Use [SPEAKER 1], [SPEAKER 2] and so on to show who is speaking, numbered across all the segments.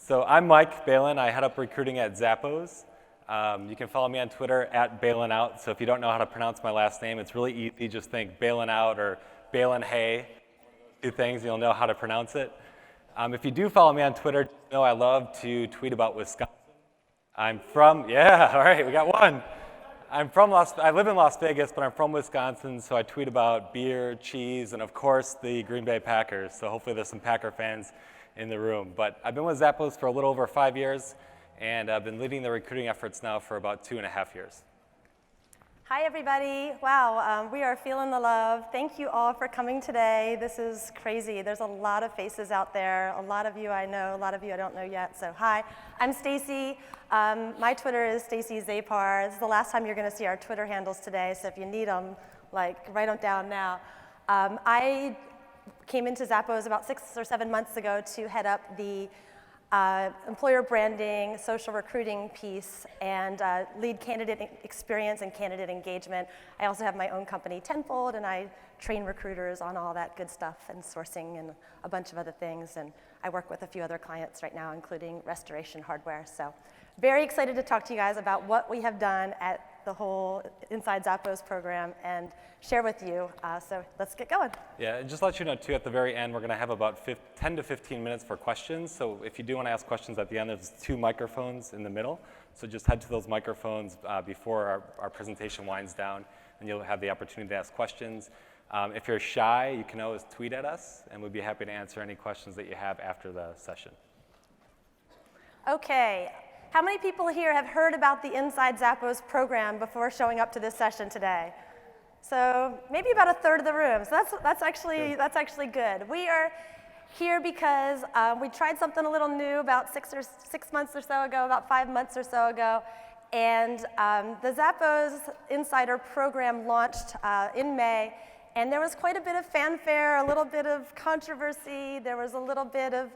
[SPEAKER 1] So I'm Mike Balin. I head up recruiting at Zappos. You can follow me on Twitter at BalinOut. So if you don't know how to pronounce my last name, it's really easy. Just think Balin Out or Balin Hay. Two things, you'll know how to pronounce it. If you do follow me on Twitter, just know I love to tweet about Wisconsin. I'm from, yeah, all right, we got one. I live in Las Vegas, but I'm from Wisconsin, so I tweet about beer, cheese, and of course the Green Bay Packers. So hopefully there's some Packer fans in the room. But I've been with Zappos for a little over 5 years, and I've been leading the recruiting efforts now for about 2.5 years.
[SPEAKER 2] Hi, everybody. Wow, we are feeling the love. Thank you all for coming today. This is crazy. There's a lot of faces out there. A lot of you I know, a lot of you I don't know yet. So hi, I'm Stacy. My Twitter is Stacy Zappos. This is the last time you're going to see our Twitter handles today, so if you need them, write them down now. I came into Zappos about 6 or 7 months ago to head up the employer branding, social recruiting piece, and lead candidate experience and candidate engagement. I also have my own company, Tenfold, and I train recruiters on all that good stuff and sourcing and a bunch of other things. And I work with a few other clients right now, including Restoration Hardware. So very excited to talk to you guys about what we have done at the whole Inside Zappos program and share with you. So let's get going.
[SPEAKER 1] Yeah, and just let you know too, at the very end, we're going to have about 10 to 15 minutes for questions. So if you do want to ask questions at the end, there's 2 microphones in the middle. So just head to those microphones before our presentation winds down, and you'll have the opportunity to ask questions. If you're shy, you can always tweet at us, and we'd be happy to answer any questions that you have after the session.
[SPEAKER 2] Okay. How many people here have heard about the Inside Zappos program before showing up to this session today? So maybe about a third of the room. So that's actually good. We are here because we tried something a little new about 6 months or so ago, about 5 months or so ago, and the Zappos Insider program launched in May, and there was quite a bit of fanfare, a little bit of controversy. There was a little bit of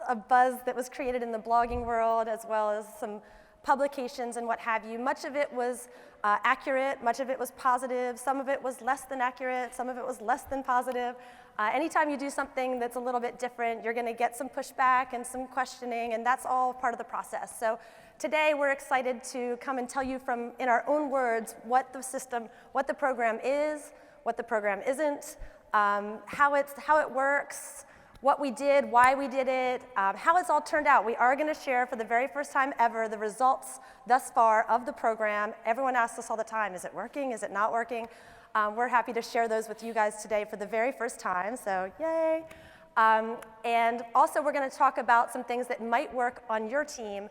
[SPEAKER 2] a buzz that was created in the blogging world, as well as some publications and what have you. Much of it was accurate, much of it was positive, some of it was less than accurate, some of it was less than positive. Anytime you do something that's a little bit different, you're gonna get some pushback and some questioning, and that's all part of the process. So today we're excited to come and tell you in our own words what the system, what the program is, what the program isn't, how it works, what we did, why we did it, how it's all turned out. We are going to share for the very first time ever the results thus far of the program. Everyone asks us all the time, is it working, is it not working? We're happy to share those with you guys today for the very first time, so yay. And also we're going to talk about some things that might work on your team.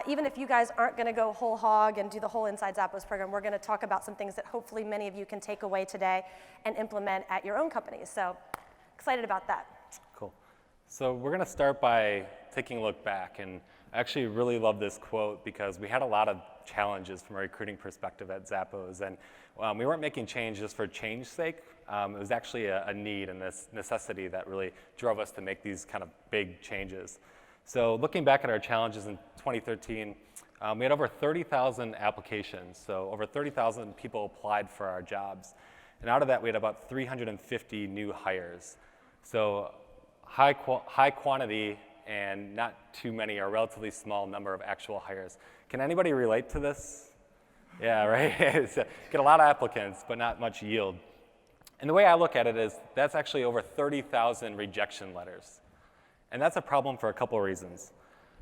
[SPEAKER 2] Even if you guys aren't going to go whole hog and do the whole Inside Zappos program, we're going to talk about some things that hopefully many of you can take away today and implement at your own companies. So excited about that.
[SPEAKER 1] Cool. So we're going to start by taking a look back, and I actually really love this quote because we had a lot of challenges from a recruiting perspective at Zappos, and we weren't making change just for change's sake. It was actually a need and this necessity that really drove us to make these kind of big changes. So looking back at our challenges in 2013, we had over 30,000 applications, so over 30,000 people applied for our jobs, and out of that we had about 350 new hires. So high quantity and not too many, or relatively small number of actual hires. Can anybody relate to this? Yeah, right? Get a lot of applicants, but not much yield. And the way I look at it is that's actually over 30,000 rejection letters. And that's a problem for a couple of reasons.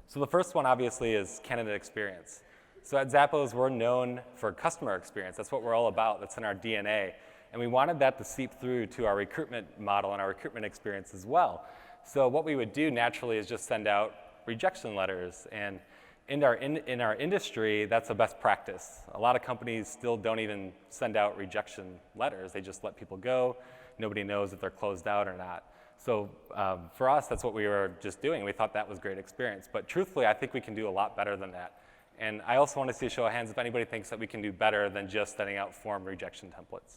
[SPEAKER 1] So the first one, obviously, is candidate experience. So at Zappos, we're known for customer experience. That's what we're all about. That's in our DNA. And we wanted that to seep through to our recruitment model and our recruitment experience as well. So what we would do naturally is just send out rejection letters. And in our industry, that's a best practice. A lot of companies still don't even send out rejection letters. They just let people go. Nobody knows if they're closed out or not. So for us, that's what we were just doing. We thought that was great experience. But truthfully, I think we can do a lot better than that. And I also want to see a show of hands if anybody thinks that we can do better than just sending out form rejection templates.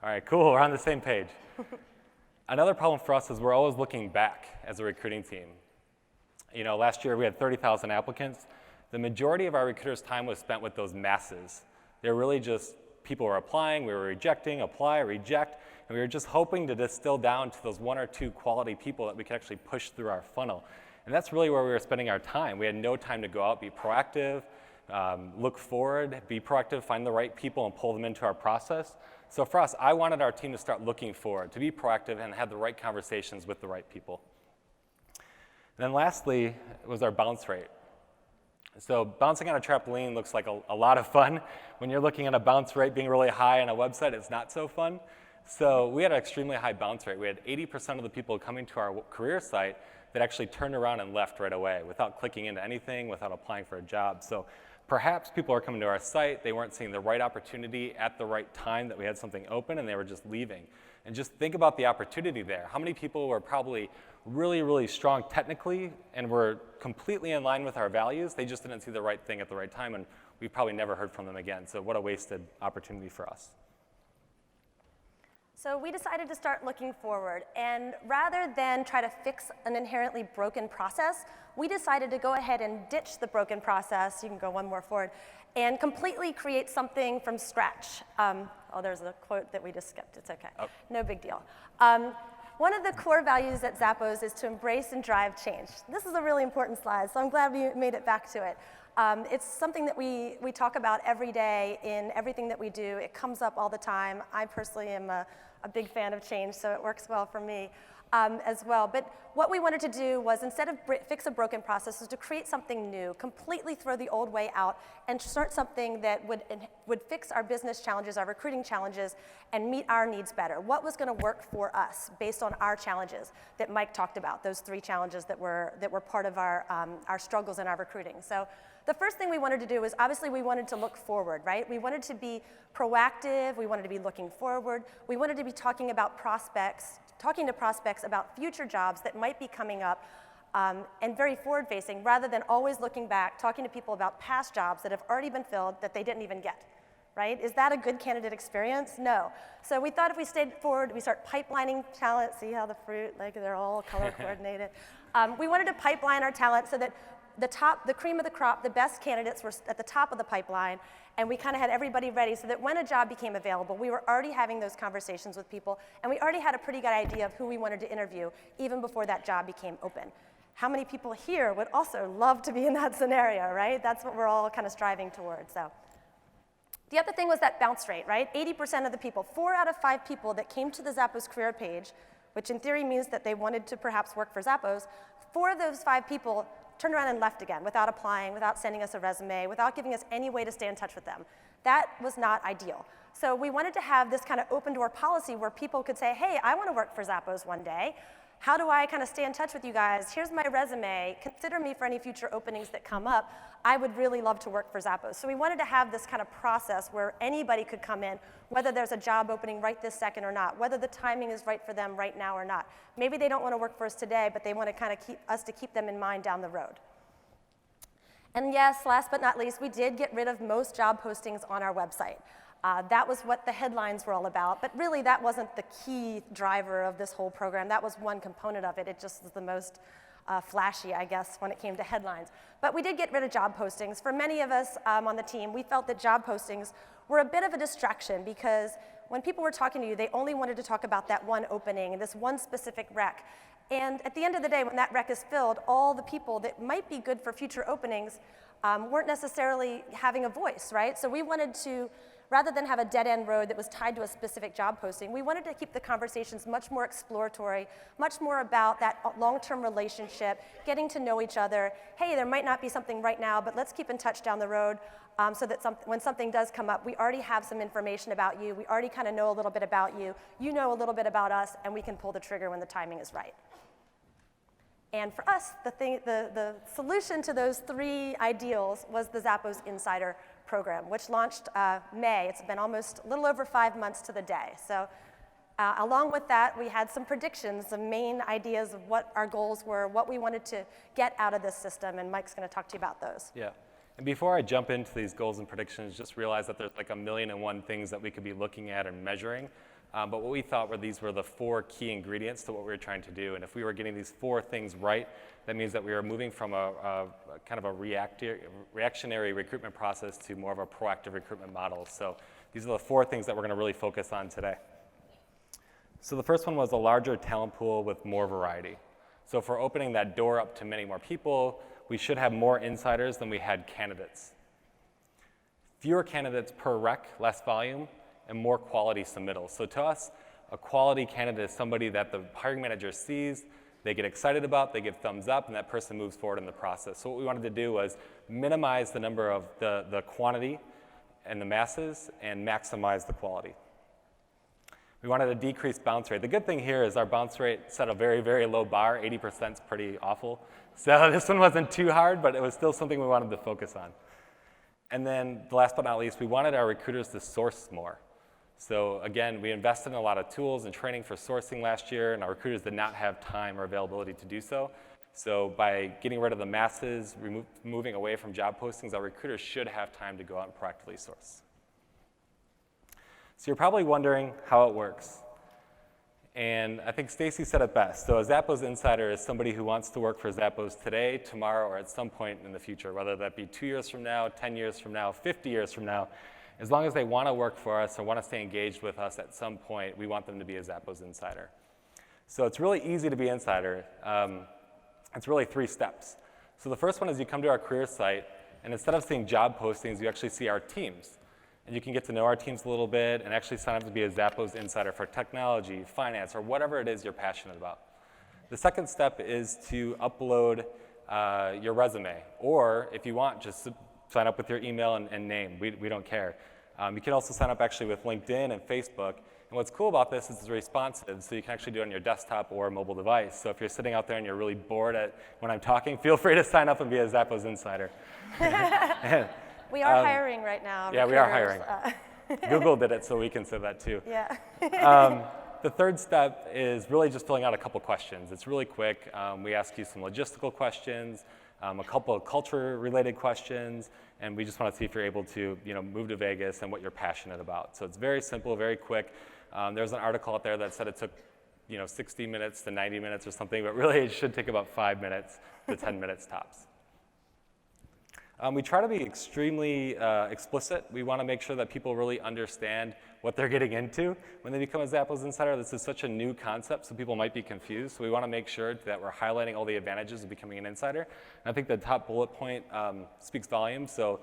[SPEAKER 1] All right, cool, we're on the same page. Another problem for us is we're always looking back as a recruiting team. You know, last year we had 30,000 applicants. The majority of our recruiters' time was spent with those masses. They're really just people were applying, we were rejecting, apply, reject, and we were just hoping to distill down to those 1 or 2 quality people that we could actually push through our funnel. And that's really where we were spending our time. We had no time to go out, be proactive, look forward, be proactive, find the right people and pull them into our process. So for us, I wanted our team to start looking forward, to be proactive and have the right conversations with the right people. And then lastly was our bounce rate. So bouncing on a trampoline looks like a lot of fun. When you're looking at a bounce rate being really high on a website, it's not so fun. So we had an extremely high bounce rate. We had 80% of the people coming to our career site that actually turned around and left right away without clicking into anything, without applying for a job. So perhaps people are coming to our site, they weren't seeing the right opportunity at the right time that we had something open, and they were just leaving. And just think about the opportunity there. How many people were probably really, really strong technically and were completely in line with our values? They just didn't see the right thing at the right time, and we probably never heard from them again. So what a wasted opportunity for us.
[SPEAKER 2] So we decided to start looking forward, and rather than try to fix an inherently broken process, we decided to go ahead and ditch the broken process, you can go one more forward, and completely create something from scratch. Oh, there's a quote that we just skipped, it's okay, no big deal. One of the core values at Zappos is to embrace and drive change. This is a really important slide, so I'm glad we made it back to it. It's something that we talk about every day in everything that we do. It comes up all the time. I personally am a big fan of change, so it works well for me as well. But what we wanted to do was, instead of fix a broken process, was to create something new, completely throw the old way out, and start something that would fix our business challenges, our recruiting challenges, and meet our needs better. What was going to work for us based on our challenges that Mike talked about, those 3 challenges that were part of our struggles in our recruiting. So the first thing we wanted to do was, obviously, we wanted to look forward, right? We wanted to be proactive, we wanted to be looking forward, we wanted to be talking to prospects about future jobs that might be coming up, and very forward-facing, rather than always looking back, talking to people about past jobs that have already been filled that they didn't even get, right? Is that a good candidate experience? No. So we thought if we stayed forward, we start pipelining talent, see how the fruit, like they're all color coordinated. We wanted to pipeline our talent so that the cream of the crop, the best candidates were at the top of the pipeline, and we kind of had everybody ready so that when a job became available, we were already having those conversations with people, and we already had a pretty good idea of who we wanted to interview even before that job became open. How many people here would also love to be in that scenario, right? That's what we're all kind of striving towards. So the other thing was that bounce rate, right? 80% of the people, 4 out of 5 people that came to the Zappos career page, which in theory means that they wanted to perhaps work for Zappos, 4 of those 5 people turned around and left again without applying, without sending us a resume, without giving us any way to stay in touch with them. That was not ideal. So we wanted to have this kind of open door policy where people could say, hey, I want to work for Zappos one day. How do I kind of stay in touch with you guys? Here's my resume. Consider me for any future openings that come up. I would really love to work for Zappos. So we wanted to have this kind of process where anybody could come in, whether there's a job opening right this second or not, whether the timing is right for them right now or not. Maybe they don't want to work for us today, but they want to kind of keep them in mind down the road. And yes, last but not least, we did get rid of most job postings on our website. That was what the headlines were all about, but really that wasn't the key driver of this whole program. That was one component of it. It just was the most flashy, I guess, when it came to headlines. But we did get rid of job postings. For many of us on the team, we felt that job postings were a bit of a distraction because when people were talking to you, they only wanted to talk about that one opening and this one specific rec. And at the end of the day, when that rec is filled, all the people that might be good for future openings weren't necessarily having a voice, right? So we wanted to, rather than have a dead-end road that was tied to a specific job posting, we wanted to keep the conversations much more exploratory, much more about that long-term relationship, getting to know each other. Hey, there might not be something right now, but let's keep in touch down the road so that when something does come up, we already have some information about you, we already kind of know a little bit about you, you know a little bit about us, and we can pull the trigger when the timing is right. And for us, the solution to those 3 ideals was the Zappos Insider program, which launched May. It's been almost a little over 5 months to the day. So along with that, we had some predictions, some main ideas of what our goals were, what we wanted to get out of this system, and Mike's going to talk to you about those.
[SPEAKER 1] Yeah. And before I jump into these goals and predictions, just realize that there's like 1,000,001 things that we could be looking at and measuring. But what we thought were these were the 4 key ingredients to what we were trying to do. And if we were getting these 4 things right, that means that we were moving from a kind of a reactionary recruitment process to more of a proactive recruitment model. So these are the 4 things that we're going to really focus on today. So the first one was a larger talent pool with more variety. So if we're opening that door up to many more people, we should have more insiders than we had candidates. Fewer candidates per rec, less volume, and more quality submittals. So to us, a quality candidate is somebody that the hiring manager sees, they get excited about, they give thumbs up, and that person moves forward in the process. So what we wanted to do was minimize the number of the quantity and the masses and maximize the quality. We wanted a decreased bounce rate. The good thing here is our bounce rate set a very, very low bar. 80% is pretty awful. So this one wasn't too hard, but it was still something we wanted to focus on. And then last but not least, we wanted our recruiters to source more. So again, we invested in a lot of tools and training for sourcing last year, and our recruiters did not have time or availability to do so. So by getting rid of the masses, moving away from job postings, our recruiters should have time to go out and proactively source. So you're probably wondering how it works. And I think Stacy said it best. So a Zappos Insider is somebody who wants to work for Zappos today, tomorrow, or at some point in the future, whether that be 2 years from now, 10 years from now, 50 years from now. As long as they want to work for us or want to stay engaged with us at some point, we want them to be a Zappos Insider. So it's really easy to be Insider. It's really 3 steps. So the first one is you come to our career site, and instead of seeing job postings, you actually see our teams. And you can get to know our teams a little bit and actually sign up to be a Zappos Insider for technology, finance, or whatever it is you're passionate about. The second step is to upload your resume, or if you want, just sign up with your email and name. We don't care. You can also sign up actually with LinkedIn and Facebook. And what's cool about this is it's responsive, so you can actually do it on your desktop or a mobile device. So if you're sitting out there and you're really bored when I'm talking, feel free to sign up and be a Zappos Insider.
[SPEAKER 2] We are hiring right now.
[SPEAKER 1] Yeah, we are hiring. Google did it, so we can say that too.
[SPEAKER 2] Yeah.
[SPEAKER 1] The third step is really just filling out a couple questions. It's really quick. We ask you some logistical questions, a couple of culture-related questions, and we just want to see if you're able to, move to Vegas and what you're passionate about. So it's very simple, very quick. There's an article out there that said it took, 60 minutes to 90 minutes or something, but really it should take about 5 minutes to 10 minutes tops. We try to be extremely explicit. We want to make sure that people really understand what they're getting into when they become a Zappos Insider. This is such a new concept, so people might be confused. So we want to make sure that we're highlighting all the advantages of becoming an insider. And I think the top bullet point speaks volumes. So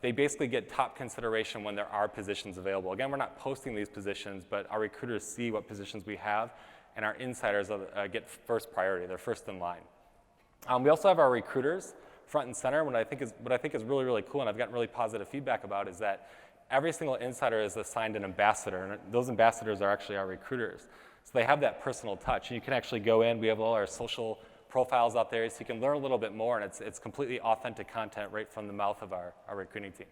[SPEAKER 1] they basically get top consideration when there are positions available. Again, we're not posting these positions, but our recruiters see what positions we have, and our insiders get first priority. They're first in line. We also have our recruiters front and center. What I think is really, really cool, and I've gotten really positive feedback about, is that every single insider is assigned an ambassador, and those ambassadors are actually our recruiters. So they have that personal touch, and you can actually go in. We have all our social profiles out there, so you can learn a little bit more, and it's completely authentic content right from the mouth of our recruiting team.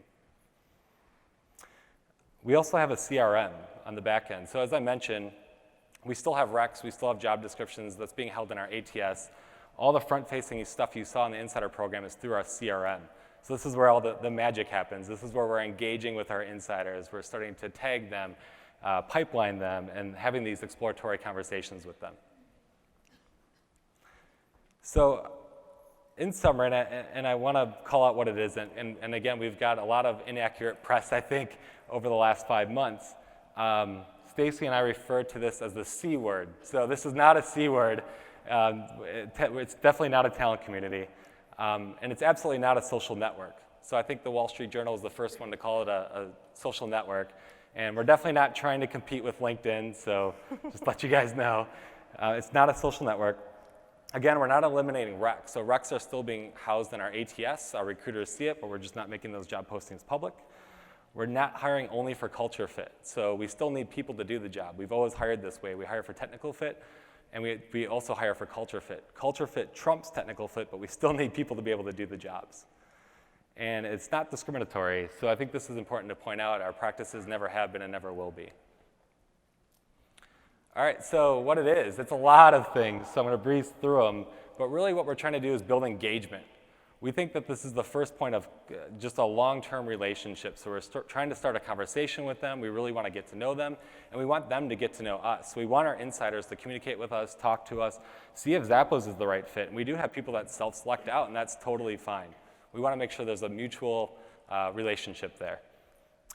[SPEAKER 1] We also have a CRM on the back end. So as I mentioned, we still have recs, we still have job descriptions that's being held in our ATS. All the front-facing stuff you saw in the Insider program is through our CRM. So this is where all the magic happens. This is where we're engaging with our insiders. We're starting to tag them, pipeline them, and having these exploratory conversations with them. So in summary, and I want to call out what it is, and again, we've got a lot of inaccurate press, I think, over the last 5 months. Stacy and I refer to this as the C word. So this is not a C word. It's definitely not a talent community, and it's absolutely not a social network. So I think the Wall Street Journal is the first one to call it a social network, and we're definitely not trying to compete with LinkedIn, so just let you guys know. It's not a social network. Again, we're not eliminating recs. So recs are still being housed in our ATS. Our recruiters see it, but we're just not making those job postings public. We're not hiring only for culture fit. So we still need people to do the job. We've always hired this way. We hire for technical fit, and we also hire for culture fit. Culture fit trumps technical fit, but we still need people to be able to do the jobs. And it's not discriminatory, so I think this is important to point out. Our practices never have been and never will be. All right, so what it is, it's a lot of things, so I'm going to breeze through them, but really what we're trying to do is build engagement. We think that this is the first point of just a long-term relationship, so we're trying to start a conversation with them. We really want to get to know them, and we want them to get to know us. So we want our insiders to communicate with us, talk to us, see if Zappos is the right fit. And we do have people that self-select out, and that's totally fine. We want to make sure there's a mutual relationship there.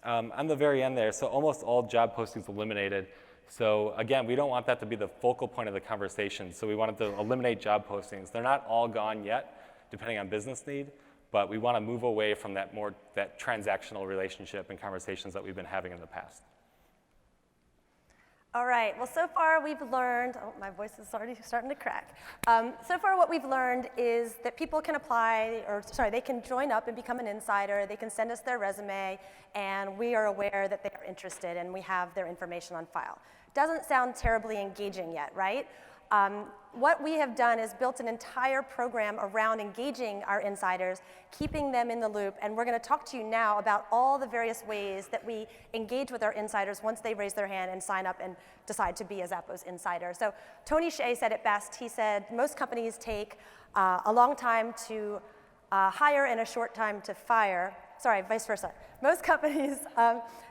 [SPEAKER 1] On the very end there, so almost all job postings eliminated. So again, we don't want that to be the focal point of the conversation. So we wanted to eliminate job postings. They're not all gone yet, depending on business need, but we want to move away from that transactional relationship and conversations that we've been having in the past.
[SPEAKER 2] All right, well, so far we've learned, oh, my voice is already starting to crack. So far what we've learned is that people can they can join up and become an insider, they can send us their resume, and we are aware that they are interested and we have their information on file. Doesn't sound terribly engaging yet, right? What we have done is built an entire program around engaging our insiders, keeping them in the loop, and we're going to talk to you now about all the various ways that we engage with our insiders once they raise their hand and sign up and decide to be a Zappos insider. So Tony Hsieh said it best. He said most companies take a long time to hire and a short time to fire. Sorry, vice versa. Most companies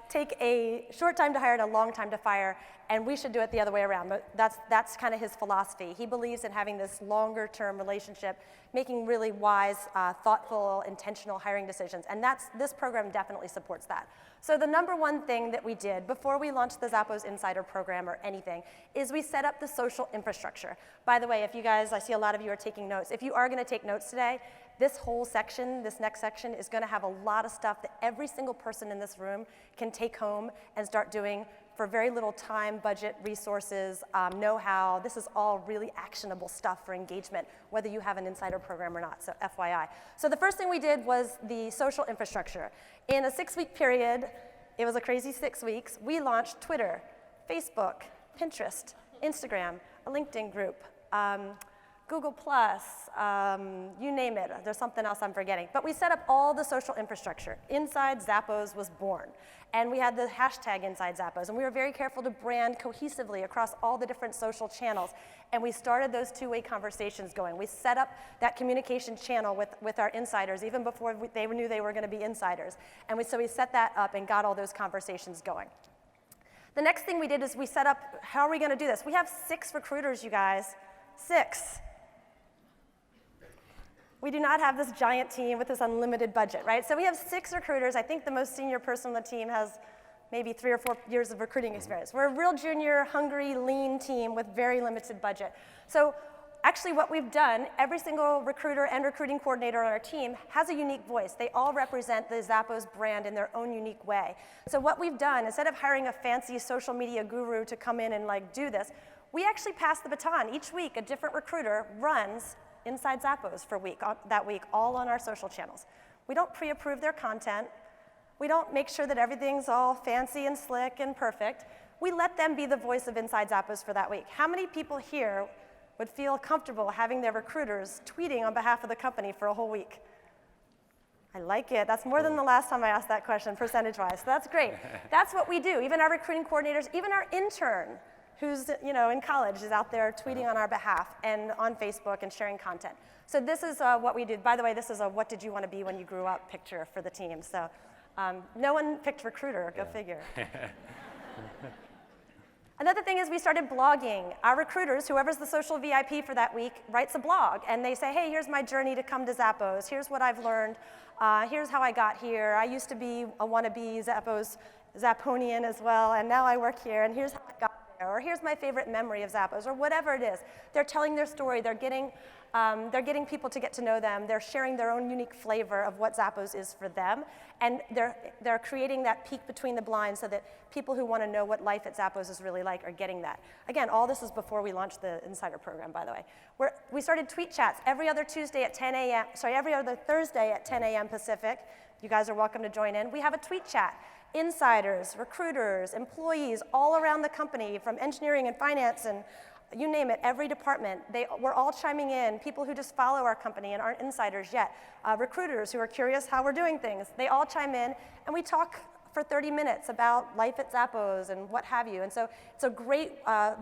[SPEAKER 2] take a short time to hire and a long time to fire, and we should do it the other way around. But that's kind of his philosophy. He believes in having this longer-term relationship, making really wise, thoughtful, intentional hiring decisions, and this program definitely supports that. So the number one thing that we did before we launched the Zappos Insider program or anything is we set up the social infrastructure. By the way, if you guys, I see a lot of you are taking notes. If you are going to take notes today, this whole section, this next section, is going to have a lot of stuff that every single person in this room can take home and start doing for very little time, budget, resources, know-how. This is all really actionable stuff for engagement, whether you have an insider program or not, so FYI. So the first thing we did was the social infrastructure. In a 6-week period, it was a crazy 6 weeks, we launched Twitter, Facebook, Pinterest, Instagram, a LinkedIn group, Google+, you name it. There's something else I'm forgetting. But we set up all the social infrastructure. Inside Zappos was born. And we had the hashtag Inside Zappos. And we were very careful to brand cohesively across all the different social channels. And we started those two-way conversations going. We set up that communication channel with our insiders even before they knew they were going to be insiders. And so we set that up and got all those conversations going. The next thing we did is we set up, how are we going to do this? We have 6 recruiters, you guys. 6. We do not have this giant team with this unlimited budget, right? So we have 6 recruiters. I think the most senior person on the team has maybe 3 or 4 years of recruiting experience. We're a real junior, hungry, lean team with very limited budget. So actually what we've done, every single recruiter and recruiting coordinator on our team has a unique voice. They all represent the Zappos brand in their own unique way. So what we've done, instead of hiring a fancy social media guru to come in and do this, we actually pass the baton. Each week, a different recruiter runs Inside Zappos for that week, all on our social channels. We don't pre-approve their content. We don't make sure that everything's all fancy and slick and perfect. We let them be the voice of Inside Zappos for that week. How many people here would feel comfortable having their recruiters tweeting on behalf of the company for a whole week? I like it. That's more than the last time I asked that question, percentage-wise. So that's great. That's what we do. Even our recruiting coordinators, even our intern, who's in college, is out there tweeting on our behalf and on Facebook and sharing content. So this is what we did. By the way, this is a what did you want to be when you grew up picture for the team. So no one picked recruiter, go figure. Another thing is we started blogging. Our recruiters, whoever's the social VIP for that week, writes a blog. And they say, hey, here's my journey to come to Zappos. Here's what I've learned. Here's how I got here. I used to be a wannabe Zapponian as well, and now I work here, and here's how I got there. Or here's my favorite memory of Zappos, or whatever it is. They're telling their story. They're getting people to get to know them. They're sharing their own unique flavor of what Zappos is for them. And they're creating that peek between the blinds so that people who want to know what life at Zappos is really like are getting that. Again, all this is before we launched the Insider program, by the way. We started tweet chats every other Tuesday at 10 a.m., every other Thursday at 10 a.m. Pacific. You guys are welcome to join in. We have a tweet chat. Insiders, recruiters, employees all around the company, from engineering and finance and you name it, every department, we're all chiming in. People who just follow our company and aren't insiders yet. Recruiters who are curious how we're doing things. They all chime in, and we talk for 30 minutes about life at Zappos and what have you. And so it's a great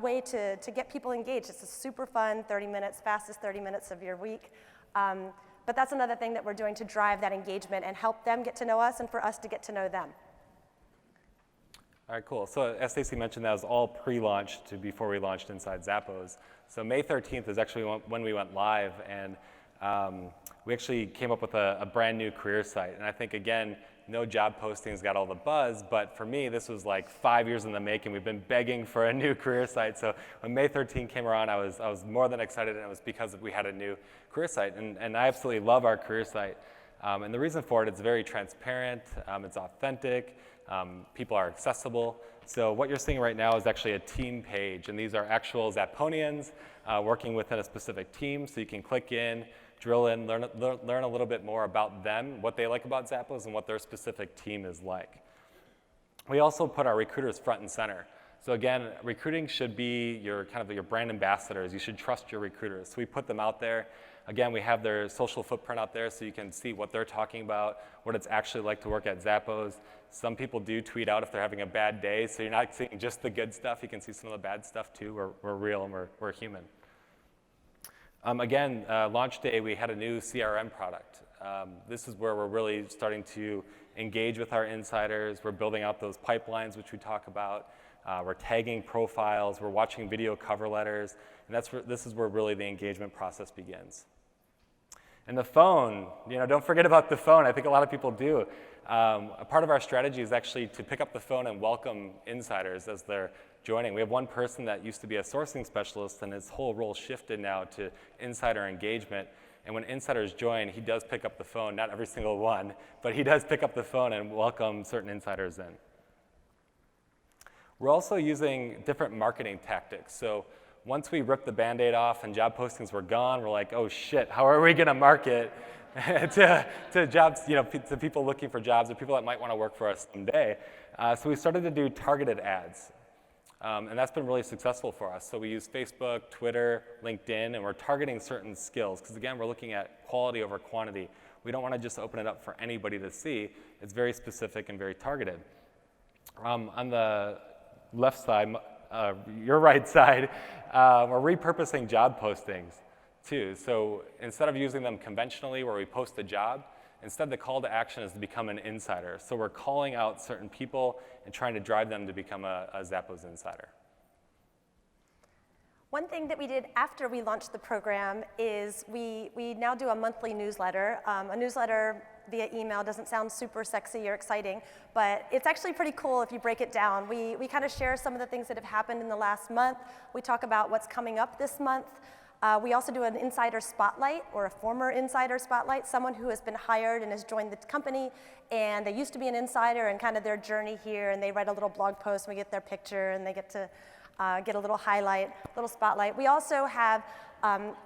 [SPEAKER 2] way to get people engaged. It's a super fun 30 minutes, fastest 30 minutes of your week. But that's another thing that we're doing to drive that engagement and help them get to know us and for us to get to know them.
[SPEAKER 1] All right, cool. So as Stacy mentioned, that was all pre-launch to before we launched Inside Zappos. So May 13th is actually when we went live, and we actually came up with a brand new career site. And I think, again, no job postings got all the buzz, but for me, this was like 5 years in the making. We've been begging for a new career site. So when May 13 came around, I was more than excited, and it was because we had a new career site. And I absolutely love our career site. And the reason for it, it's very transparent, it's authentic, people are accessible. So what you're seeing right now is actually a team page, and these are actual Zapponians working within a specific team. So you can click in, drill in, learn a little bit more about them, what they like about Zappos, and what their specific team is like. We also put our recruiters front and center. So again, recruiting should be your brand ambassadors. You should trust your recruiters. So we put them out there. Again, we have their social footprint out there so you can see what they're talking about, what it's actually like to work at Zappos. Some people do tweet out if they're having a bad day, so you're not seeing just the good stuff. You can see some of the bad stuff too. We're real and we're human. Again, launch day, we had a new CRM product. This is where we're really starting to engage with our insiders. We're building out those pipelines, which we talk about. We're tagging profiles. We're watching video cover letters. And this is where really the engagement process begins. And the phone, don't forget about the phone. I think a lot of people do. A part of our strategy is actually to pick up the phone and welcome insiders as they're joining. We have one person that used to be a sourcing specialist, and his whole role shifted now to insider engagement. And when insiders join, he does pick up the phone, not every single one, but he does pick up the phone and welcome certain insiders in. We're also using different marketing tactics. So once we ripped the Band-Aid off and job postings were gone, we're like, oh shit, how are we gonna market to jobs, to people looking for jobs or people that might wanna work for us someday? So we started to do targeted ads. And that's been really successful for us. So we use Facebook, Twitter, LinkedIn, and we're targeting certain skills. Because again, we're looking at quality over quantity. We don't want to just open it up for anybody to see. It's very specific and very targeted. On the left side, your right side, we're repurposing job postings too. So instead of using them conventionally where we post a job, instead the call to action is to become an insider. So we're calling out certain people and trying to drive them to become a Zappos insider.
[SPEAKER 2] One thing that we did after we launched the program is we now do a monthly newsletter. A newsletter via email doesn't sound super sexy or exciting, but it's actually pretty cool if you break it down. We kind of share some of the things that have happened in the last month. We talk about what's coming up this month. We also do an insider spotlight or a former insider spotlight, someone who has been hired and has joined the company and they used to be an insider and kind of their journey here, and they write a little blog post and we get their picture and they get to get a little highlight, little spotlight. We also have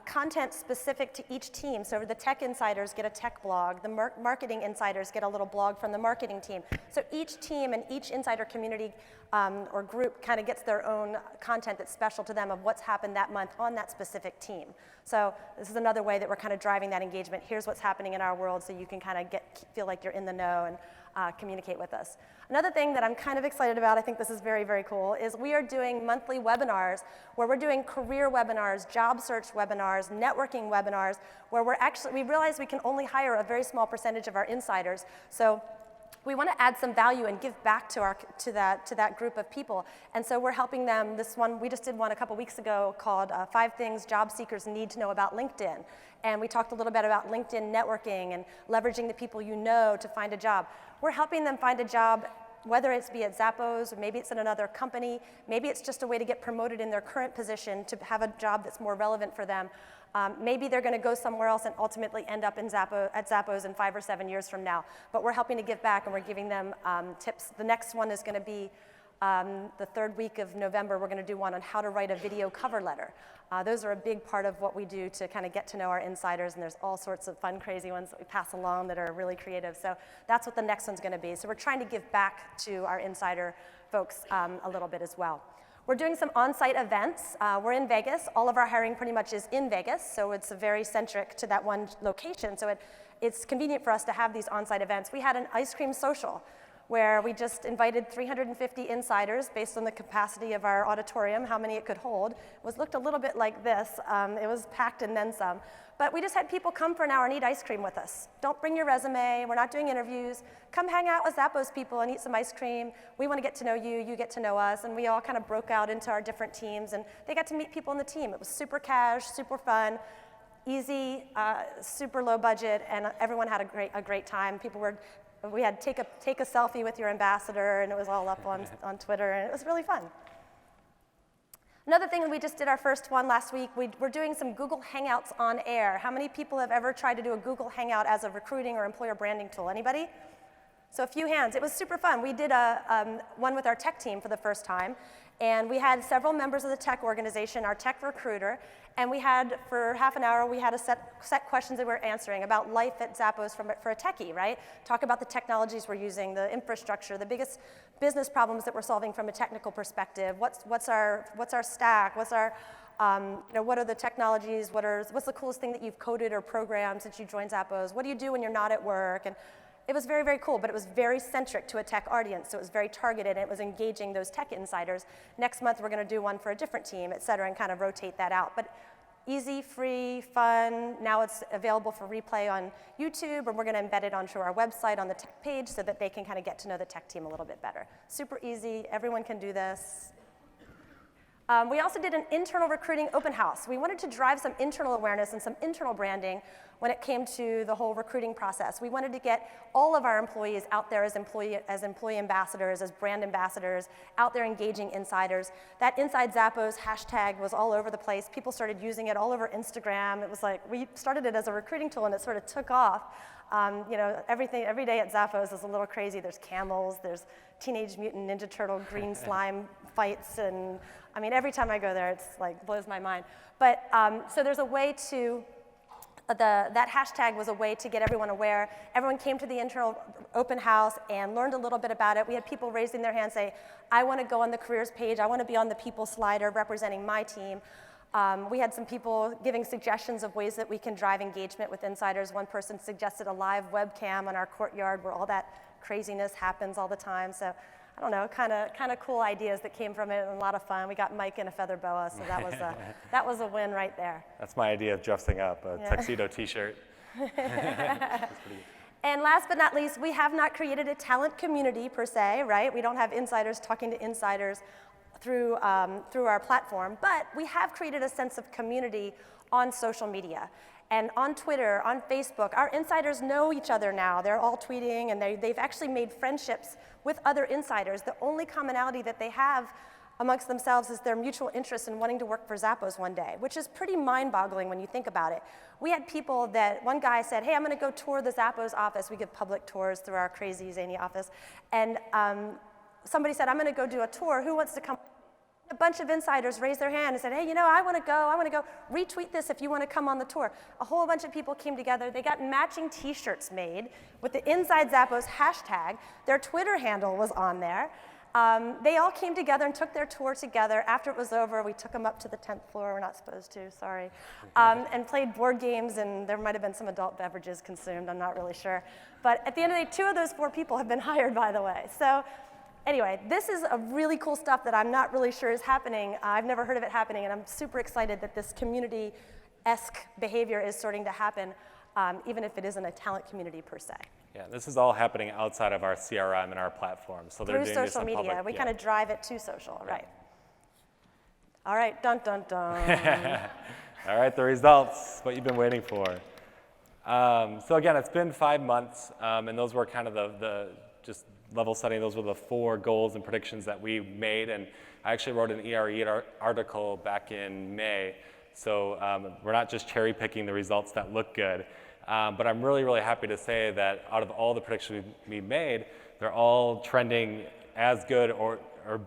[SPEAKER 2] content specific to each team. So the tech insiders get a tech blog. The marketing insiders get a little blog from the marketing team. So each team and each insider community or group kind of gets their own content that's special to them of what's happened that month on that specific team. So this is another way that we're kind of driving that engagement. Here's what's happening in our world so you can kind of feel like you're in the know and communicate with us. Another thing that I'm kind of excited about, I think this is very, very cool, is we are doing monthly webinars where we're doing career webinars, job search webinars, networking webinars, where we realize we can only hire a very small percentage of our insiders. So we want to add some value and give back to that group of people. And so we're helping them. This one, we just did one a couple weeks ago called 5 Things Job Seekers Need to Know About LinkedIn. And we talked a little bit about LinkedIn networking and leveraging the people you know to find a job. We're helping them find a job, whether it's be at Zappos, or maybe it's in another company, maybe it's just a way to get promoted in their current position to have a job that's more relevant for them. Maybe they're going to go somewhere else and ultimately end up at Zappos in 5 or 7 years from now. But we're helping to give back and we're giving them tips. The next one is going to be the 3rd week of November. We're going to do one on how to write a video cover letter. Those are a big part of what we do to kind of get to know our insiders, and there's all sorts of fun, crazy ones that we pass along that are really creative. So that's what the next one's going to be. So we're trying to give back to our insider folks a little bit as well. We're doing some on-site events. We're in Vegas. All of our hiring pretty much is in Vegas, so it's very centric to that one location. So it's convenient for us to have these on-site events. We had an ice cream social where we just invited 350 insiders based on the capacity of our auditorium, how many it could hold. It looked a little bit like this. It was packed and then some. But we just had people come for an hour and eat ice cream with us. Don't bring your resume. We're not doing interviews. Come hang out with Zappos people and eat some ice cream. We want to get to know you. You get to know us. And we all kind of broke out into our different teams. And they got to meet people on the team. It was super cash, super fun, easy, super low budget. And everyone had a great time. People were we had take a selfie with your ambassador, and it was all up on Twitter, and it was really fun. Another thing, we just did our first one last week. We're doing some Google Hangouts on air. How many people have ever tried to do a Google Hangout as a recruiting or employer branding tool? Anybody? So a few hands. It was super fun. We did one with our tech team for the first time, and we had several members of the tech organization, our tech recruiter, and we had, for half an hour, we had a set questions that we were answering about life at Zappos for a techie, right? Talk about the technologies we're using, the infrastructure, the biggest business problems that we're solving from a technical perspective. What's our stack? What's our what are the technologies? What's the coolest thing that you've coded or programmed since you joined Zappos? What do you do when you're not at work? And it was very, very cool, but it was very centric to a tech audience, so it was very targeted, and it was engaging those tech insiders. Next month, we're going to do one for a different team, et cetera, and kind of rotate that out. But easy, free, fun. Now it's available for replay on YouTube, and we're going to embed it onto our website on the tech page so that they can kind of get to know the tech team a little bit better. Super easy. Everyone can do this. We also did an internal recruiting open house. We wanted to drive some internal awareness and some internal branding when it came to the whole recruiting process. We wanted to get all of our employees out there as employee ambassadors, as brand ambassadors, out there engaging insiders. That Inside Zappos hashtag was all over the place. People started using it all over Instagram. It was like, we started it as a recruiting tool, and it sort of took off. Every day at Zappos is a little crazy. There's camels, there's Teenage Mutant Ninja Turtle green slime fights, and I mean, every time I go there, it's like, blows my mind. But so there's a way to, that hashtag was a way to get everyone aware. Everyone came to the internal open house and learned a little bit about it. We had people raising their hands, say, I want to go on the careers page. I want to be on the people slider representing my team. We had some people giving suggestions of ways that we can drive engagement with insiders. One person suggested a live webcam on our courtyard where all that craziness happens all the time. So I don't know, kind of cool ideas that came from it, and a lot of fun. We got Mike in a feather boa, so that was a win right there.
[SPEAKER 1] That's my idea of dressing up, a tuxedo t-shirt.
[SPEAKER 2] And last but not least, we have not created a talent community per se, right? We don't have insiders talking to insiders through our platform, but we have created a sense of community on social media. And on Twitter, on Facebook, our insiders know each other now. They're all tweeting, and they've actually made friendships with other insiders. The only commonality that they have amongst themselves is their mutual interest in wanting to work for Zappos one day, which is pretty mind-boggling when you think about it. We had people that, one guy said, hey, I'm going to go tour the Zappos office. We give public tours through our crazy, zany office. And somebody said, I'm going to go do a tour. Who wants to come? A bunch of insiders raised their hand and said, hey, I want to go, retweet this if you want to come on the tour. A whole bunch of people came together. They got matching t-shirts made with the Inside Zappos hashtag. Their Twitter handle was on there. They all came together and took their tour together. After it was over, we took them up to the 10th floor. We're not supposed to, sorry. And played board games, and there might have been some adult beverages consumed. I'm not really sure. But at the end of the day, 2 of those 4 people have been hired, by the way. So anyway, this is a really cool stuff that I'm not really sure is happening. I've never heard of it happening, and I'm super excited that this community-esque behavior is starting to happen, even if it isn't a talent community per se.
[SPEAKER 1] Yeah, this is all happening outside of our CRM and our platform. So they're
[SPEAKER 2] through
[SPEAKER 1] doing
[SPEAKER 2] social
[SPEAKER 1] this in
[SPEAKER 2] media.
[SPEAKER 1] public,
[SPEAKER 2] We kind of drive it to social, right? All right, dun, dun, dun.
[SPEAKER 1] All right, the results, what you've been waiting for. So again, it's been 5 months, and those were kind of the just level setting. Those were the 4 goals and predictions that we made, and I actually wrote an ERE article back in May. So we're not just cherry picking the results that look good, but I'm really, really happy to say that out of all the predictions we made, they're all trending as good or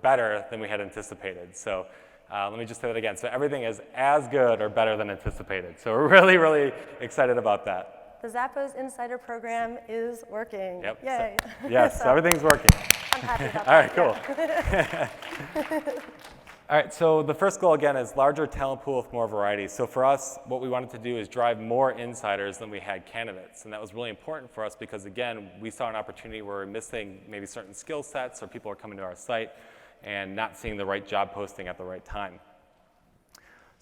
[SPEAKER 1] better than we had anticipated. So let me just say that again. So everything is as good or better than anticipated. So we're really, really excited about that.
[SPEAKER 2] The Zappos Insider program is working.
[SPEAKER 1] Yep.
[SPEAKER 2] Yay.
[SPEAKER 1] So, yes, so everything's working.
[SPEAKER 2] I'm happy about
[SPEAKER 1] All right,
[SPEAKER 2] that.
[SPEAKER 1] cool. All right, so the first goal, again, is larger talent pool with more variety. So for us, what we wanted to do is drive more insiders than we had candidates. And that was really important for us because, again, we saw an opportunity where we're missing maybe certain skill sets, or people are coming to our site and not seeing the right job posting at the right time.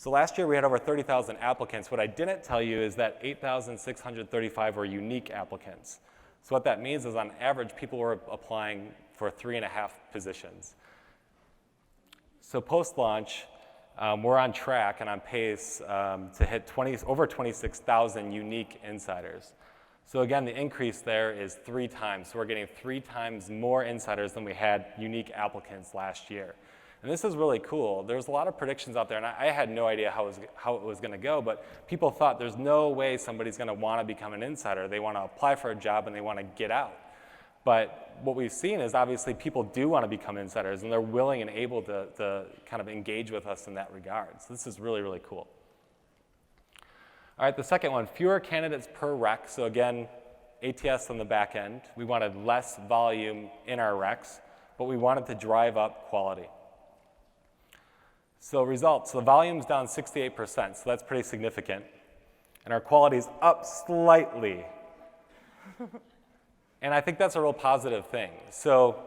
[SPEAKER 1] So last year, we had over 30,000 applicants. What I didn't tell you is that 8,635 were unique applicants. So what that means is, on average, people were applying for 3.5 positions. So post-launch, we're on track and on pace to hit over 26,000 unique insiders. So again, the increase there is 3 times. So we're getting 3 times more insiders than we had unique applicants last year. And this is really cool. There's a lot of predictions out there, and I had no idea how it was going to go, but people thought there's no way somebody's going to want to become an insider. They want to apply for a job and they want to get out. But what we've seen is obviously people do want to become insiders, and they're willing and able to kind of engage with us in that regard. So this is really, really cool. All right, the second one, fewer candidates per rec. So again, ATS on the back end. We wanted less volume in our recs, but we wanted to drive up quality. So results, so the volume's down 68%, so that's pretty significant. And our quality's up slightly. And I think that's a real positive thing. So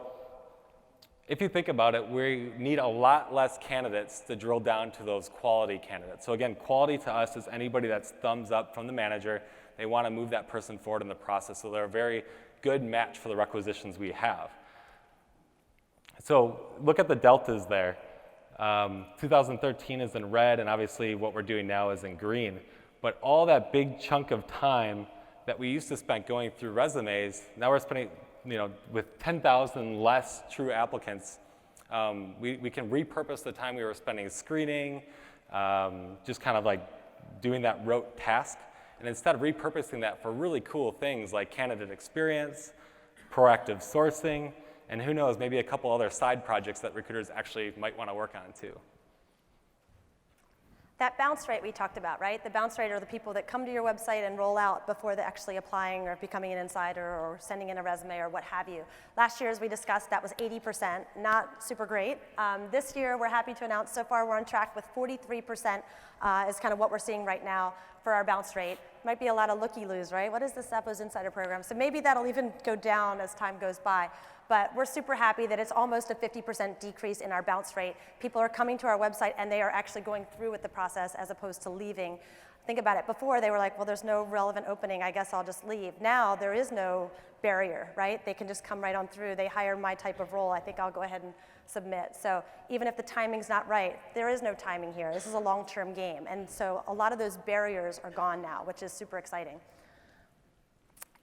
[SPEAKER 1] if you think about it, we need a lot less candidates to drill down to those quality candidates. So again, quality to us is anybody that's thumbs up from the manager. They want to move that person forward in the process, so they're a very good match for the requisitions we have. So look at the deltas there. 2013 is in red, and obviously what we're doing now is in green. But all that big chunk of time that we used to spend going through resumes, now we're spending, with 10,000 less true applicants, we can repurpose the time we were spending screening, just kind of like doing that rote task. And instead of repurposing that for really cool things like candidate experience, proactive sourcing, and who knows, maybe a couple other side projects that recruiters actually might want to work on too.
[SPEAKER 2] That bounce rate we talked about, right? The bounce rate are the people that come to your website and roll out before they're actually applying or becoming an insider or sending in a resume or what have you. Last year, as we discussed, that was 80%, not super great. This year, we're happy to announce so far we're on track with 43% is kind of what we're seeing right now for our bounce rate. Might be a lot of looky-loos, right? What is the Zappos Insider program? So maybe that'll even go down as time goes by. But we're super happy that it's almost a 50% decrease in our bounce rate. People are coming to our website and they are actually going through with the process as opposed to leaving. Think about it. Before they were like, well, there's no relevant opening, I guess I'll just leave. Now there is no barrier, right? They can just come right on through. They hire my type of role. I think I'll go ahead and submit. So even if the timing's not right, there is no timing here. This is a long-term game. And so a lot of those barriers are gone now, which is super exciting.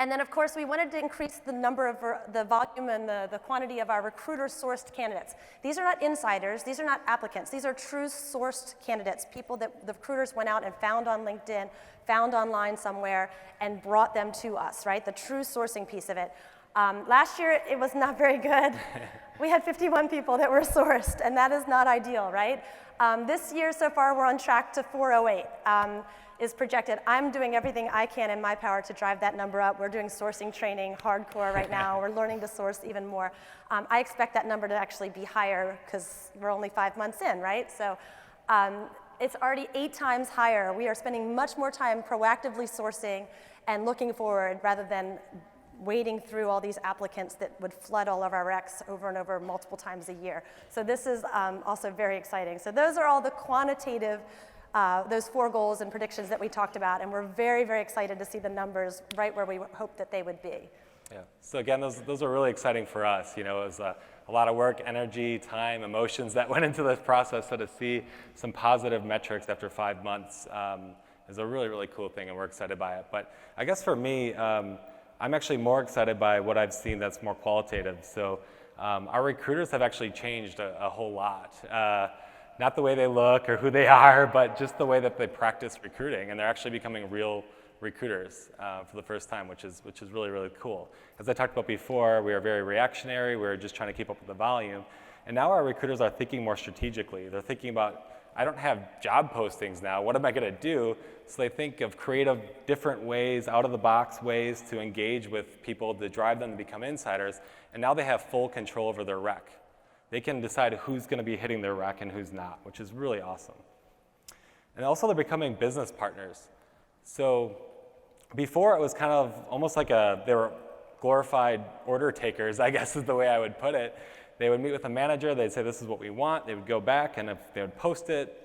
[SPEAKER 2] And then, of course, we wanted to increase the number of the volume and the quantity of our recruiter-sourced candidates. These are not insiders. These are not applicants. These are true sourced candidates, people that the recruiters went out and found on LinkedIn, found online somewhere, and brought them to us, right? The true sourcing piece of it. Last year, it was not very good. We had 51 people that were sourced, and that is not ideal, right? This year, so far, we're on track to 408. Is projected. I'm doing everything I can in my power to drive that number up. We're doing sourcing training hardcore right now. We're learning to source even more. I expect that number to actually be higher because we're only 5 months in, right? So it's already 8 times higher. We are spending much more time proactively sourcing and looking forward rather than wading through all these applicants that would flood all of our recs over and over multiple times a year. So this is also very exciting. So those are all the quantitative those 4 goals and predictions that we talked about, and we're very, very excited to see the numbers right where we hoped that they would be.
[SPEAKER 1] Yeah. So again, those are really exciting for us. It was a lot of work, energy, time, emotions that went into this process. So to see some positive metrics after 5 months is a really, really cool thing, and we're excited by it. But I guess for me, I'm actually more excited by what I've seen that's more qualitative. So our recruiters have actually changed a whole lot. Not the way they look or who they are, but just the way that they practice recruiting, and they're actually becoming real recruiters for the first time, which is really, really cool. As I talked about before, we are very reactionary. We were just trying to keep up with the volume, and now our recruiters are thinking more strategically. They're thinking about, I don't have job postings now. What am I going to do? So they think of creative, different ways, out-of-the-box ways to engage with people to drive them to become insiders, and now they have full control over their rec. They can decide who's going to be hitting their rec and who's not, which is really awesome. And also they're becoming business partners. So before it was kind of almost like they were glorified order takers, I guess is the way I would put it. They would meet with a manager, they'd say this is what we want, they would go back, and if they would post it,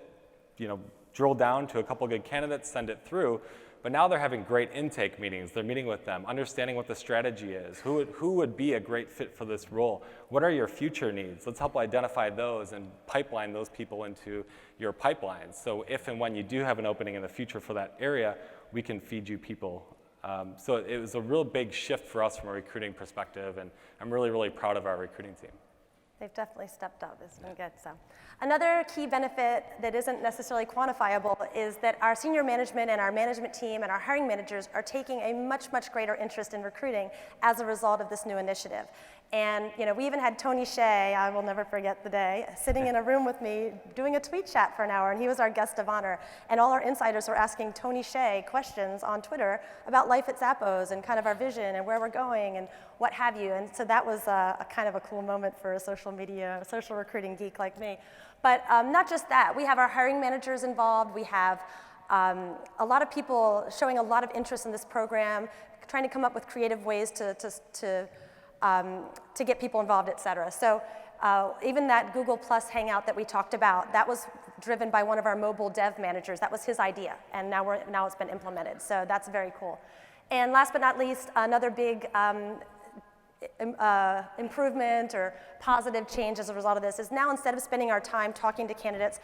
[SPEAKER 1] drill down to a couple good candidates, send it through. But now they're having great intake meetings. They're meeting with them, understanding what the strategy is. Who would be a great fit for this role? What are your future needs? Let's help identify those and pipeline those people into your pipelines. So if and when you do have an opening in the future for that area, we can feed you people So it was a real big shift for us from a recruiting perspective, and I'm really, really proud of our recruiting team.
[SPEAKER 2] They've definitely stepped up. It's been good. So, another key benefit that isn't necessarily quantifiable is that our senior management and our management team and our hiring managers are taking a much, much greater interest in recruiting as a result of this new initiative. And we even had Tony Shea, I will never forget the day, sitting in a room with me doing a tweet chat for an hour, and he was our guest of honor. And all our insiders were asking Tony Shea questions on Twitter about life at Zappos and kind of our vision and where we're going and what have you. And so that was a kind of a cool moment for a social recruiting geek like me. But not just that, we have our hiring managers involved. We have a lot of people showing a lot of interest in this program, trying to come up with creative ways to get people involved, et cetera. So even that Google Plus Hangout that we talked about, that was driven by one of our mobile dev managers. That was his idea, and now it's been implemented. So that's very cool. And last but not least, another big improvement or positive change as a result of this is now, instead of spending our time talking to candidates